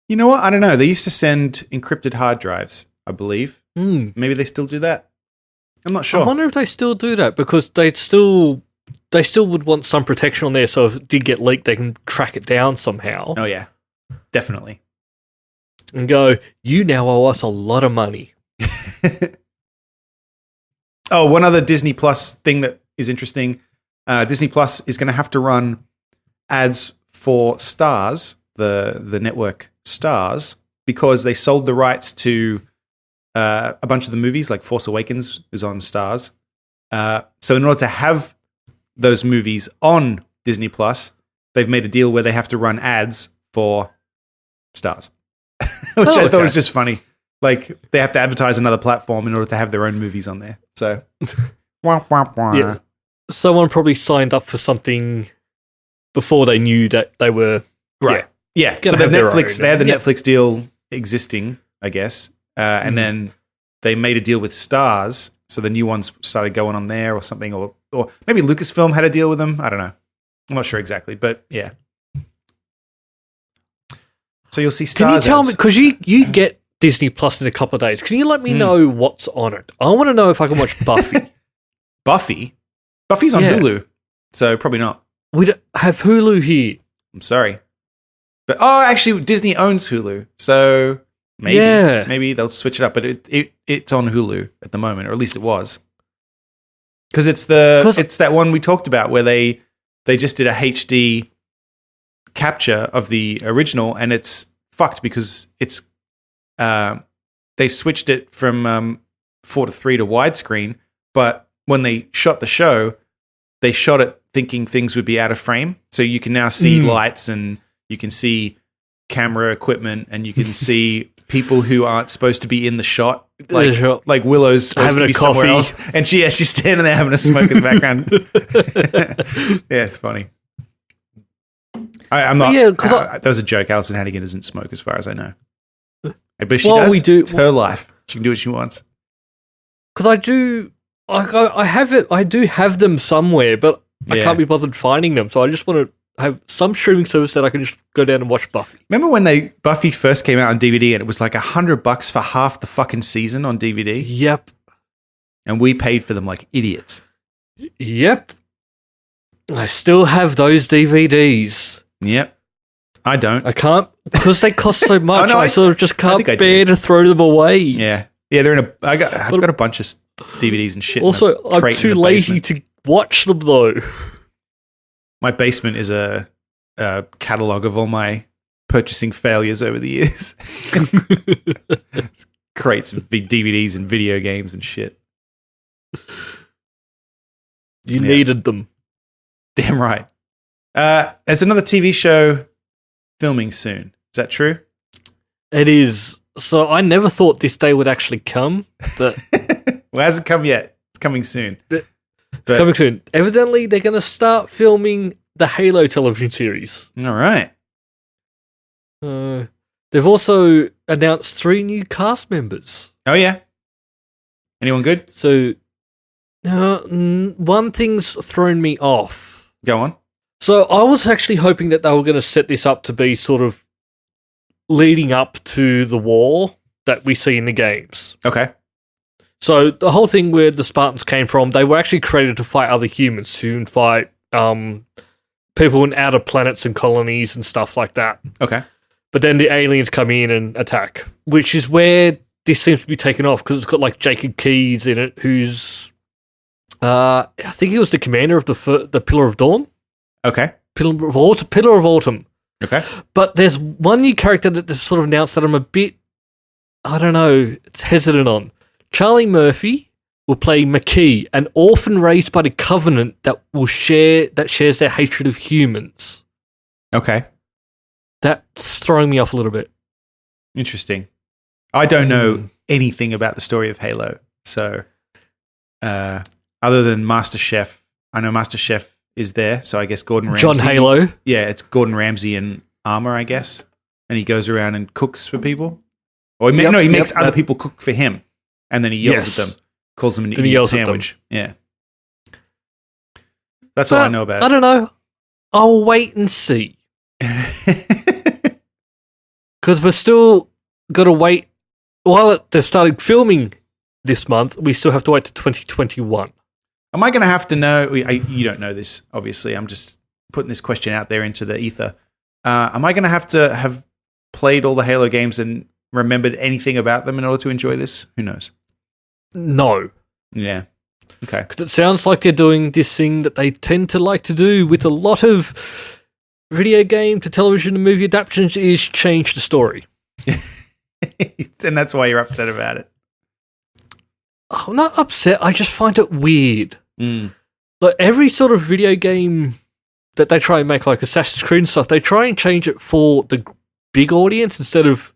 [SPEAKER 2] You know what? I don't know. They used to send encrypted hard drives, I believe. Maybe they still do that. I'm not sure.
[SPEAKER 1] I wonder if they still do that because they still would want some protection on there, so if it did get leaked, they can track it down somehow.
[SPEAKER 2] Oh yeah, definitely.
[SPEAKER 1] And go, you now owe us a lot of money.
[SPEAKER 2] Oh, one other Disney Plus thing that is interesting. Disney Plus is going to have to run ads for Stars, the network Stars, because they sold the rights to a bunch of the movies, like Force Awakens is on Stars. So in order to have those movies on Disney Plus, they've made a deal where they have to run ads for Stars, which I thought was just funny. Like, they have to advertise another platform in order to have their own movies on there. So,
[SPEAKER 1] Yeah. Someone probably signed up for something before they knew that they were...
[SPEAKER 2] Right. Yeah. So they had the Netflix deal existing, I guess. And then they made a deal with Stars, so the new ones started going on there or something. Or maybe Lucasfilm had a deal with them. I don't know. I'm not sure exactly, but yeah. So you'll see Stars.
[SPEAKER 1] Can you tell me, because you get Disney Plus in a couple of days, can you let me know what's on it? I want to know if I can watch Buffy.
[SPEAKER 2] Buffy? Buffy's on Hulu, so probably not.
[SPEAKER 1] We don't have Hulu here.
[SPEAKER 2] I'm sorry. But, actually, Disney owns Hulu, so maybe they'll switch it up. But it's on Hulu at the moment, or at least it was. Because it's that one we talked about where they just did a HD capture of the original, and it's fucked because it's they switched it from 4:3 to widescreen, but when they shot the show, they shot it thinking things would be out of frame. So you can now see lights, and you can see camera equipment, and you can see people who aren't supposed to be in the shot. Like Willow's supposed
[SPEAKER 1] having
[SPEAKER 2] to be somewhere else, and she's standing there having a smoke in the background. Yeah, it's funny. I'm not. Yeah, because that was a joke. Alison Hannigan doesn't smoke, as far as I know. But she does. It's her life. She can do what she wants.
[SPEAKER 1] Because I do. I have it. I do have them somewhere, but I can't be bothered finding them. So I just want to have some streaming service that I can just go down and watch Buffy.
[SPEAKER 2] Remember when Buffy first came out on DVD and it was like $100 for half the fucking season on DVD?
[SPEAKER 1] Yep.
[SPEAKER 2] And we paid for them like idiots.
[SPEAKER 1] Yep. I still have those DVDs.
[SPEAKER 2] Yep. I don't.
[SPEAKER 1] I can't, because they cost so much.
[SPEAKER 2] I
[SPEAKER 1] sort of just can't bear to throw them away.
[SPEAKER 2] Yeah. Yeah, they're in I've got a bunch of DVDs and shit.
[SPEAKER 1] Also, I'm too lazy to watch them though.
[SPEAKER 2] My basement is a catalog of all my purchasing failures over the years. Crates of DVDs and video games and shit.
[SPEAKER 1] You needed them.
[SPEAKER 2] Damn right. There's another TV show filming soon. Is that true?
[SPEAKER 1] It is. So I never thought this day would actually come, but
[SPEAKER 2] well, it hasn't come yet. It's coming soon.
[SPEAKER 1] Coming soon. Evidently, they're going to start filming the Halo television series.
[SPEAKER 2] All right.
[SPEAKER 1] They've also announced 3 new cast members.
[SPEAKER 2] Oh, yeah? Anyone good?
[SPEAKER 1] So, one thing's thrown me off.
[SPEAKER 2] Go on.
[SPEAKER 1] So, I was actually hoping that they were going to set this up to be sort of leading up to the war that we see in the games.
[SPEAKER 2] Okay.
[SPEAKER 1] So, the whole thing where the Spartans came from, they were actually created to fight other humans, to fight people in outer planets and colonies and stuff like that.
[SPEAKER 2] Okay.
[SPEAKER 1] But then the aliens come in and attack, which is where this seems to be taken off, because it's got like Jacob Keyes in it, who's I think he was the commander of the Pillar of Dawn.
[SPEAKER 2] Okay.
[SPEAKER 1] Pillar of Autumn.
[SPEAKER 2] Okay.
[SPEAKER 1] But there's one new character that they've sort of announced that I'm a bit, I don't know, hesitant on. Charlie Murphy will play McKee, an orphan raised by the Covenant that shares their hatred of humans.
[SPEAKER 2] Okay.
[SPEAKER 1] That's throwing me off a little bit.
[SPEAKER 2] Interesting. I don't know anything about the story of Halo, so other than MasterChef. I know MasterChef is there, so I guess Gordon Ramsay.
[SPEAKER 1] John Halo.
[SPEAKER 2] Yeah, it's Gordon Ramsay in armor, I guess, and he goes around and cooks for people. Or he makes other people cook for him, and then he yells at them, calls them an idiot sandwich. Yeah, that's all I know about it.
[SPEAKER 1] I don't know. I'll wait and see. Because we're still got to wait. While they've started filming this month, we still have to wait to 2021.
[SPEAKER 2] Am I going to have to know? You don't know this, obviously. I'm just putting this question out there into the ether. Am I going to have played all the Halo games and remembered anything about them in order to enjoy this? Who knows?
[SPEAKER 1] No.
[SPEAKER 2] Yeah. Okay.
[SPEAKER 1] Because it sounds like they're doing this thing that they tend to like to do with a lot of video game to television and movie adaptations, is change the story.
[SPEAKER 2] And that's why you're upset about it.
[SPEAKER 1] I'm not upset. I just find it weird.
[SPEAKER 2] Mm.
[SPEAKER 1] Like every sort of video game that they try and make, like Assassin's Creed and stuff, they try and change it for the big audience instead of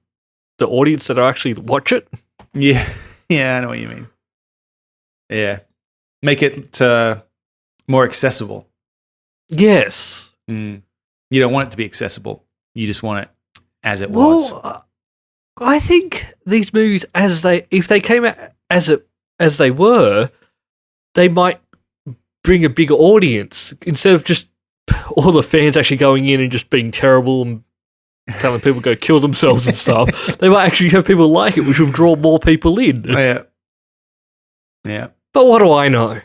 [SPEAKER 1] the audience that actually watch it.
[SPEAKER 2] Yeah. Yeah, I know what you mean. Yeah. Make it more accessible.
[SPEAKER 1] Yes.
[SPEAKER 2] Mm. You don't want it to be accessible. You just want it as it was.
[SPEAKER 1] I think these movies, if they came out as they were, they might bring a bigger audience instead of just all the fans actually going in and just being terrible and telling people to go kill themselves and stuff. They might actually have people like it, which will draw more people in.
[SPEAKER 2] Yeah. Yeah.
[SPEAKER 1] But what do I know?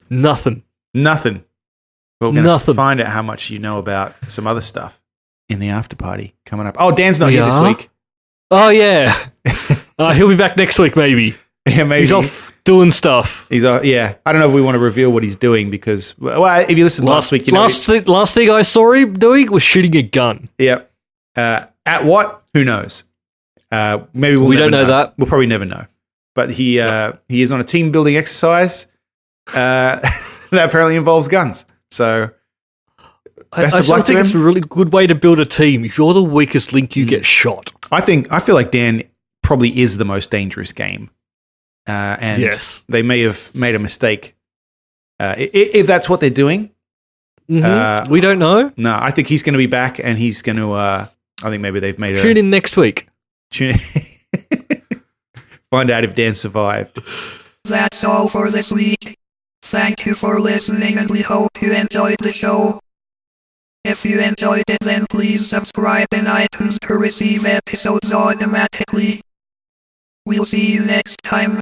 [SPEAKER 1] Nothing.
[SPEAKER 2] We're going to find out how much you know about some other stuff in the after party coming up. Oh, Dan's not here this week.
[SPEAKER 1] Oh, yeah. He'll be back next week, maybe.
[SPEAKER 2] Yeah, maybe.
[SPEAKER 1] He's off doing stuff.
[SPEAKER 2] Yeah. I don't know if we want to reveal what he's doing because, well, if you listened last week,
[SPEAKER 1] last thing I saw him doing was shooting a gun.
[SPEAKER 2] Yeah. At what? Who knows? Maybe we
[SPEAKER 1] don't know that.
[SPEAKER 2] We'll probably never know. But he is on a team building exercise that apparently involves guns. So best of luck to him.
[SPEAKER 1] It's a really good way to build a team. If you're the weakest link, you get shot.
[SPEAKER 2] I feel like Dan probably is the most dangerous game. And
[SPEAKER 1] yes.
[SPEAKER 2] They may have made a mistake. If that's what they're doing.
[SPEAKER 1] Mm-hmm. We don't know.
[SPEAKER 2] No, I think he's going to be back and he's going to, I think maybe they've made
[SPEAKER 1] Tune in next week.
[SPEAKER 2] Tune in. Find out if Dan survived.
[SPEAKER 6] That's all for this week. Thank you for listening and we hope you enjoyed the show. If you enjoyed it, then please subscribe in iTunes to receive episodes automatically. We'll see you next time.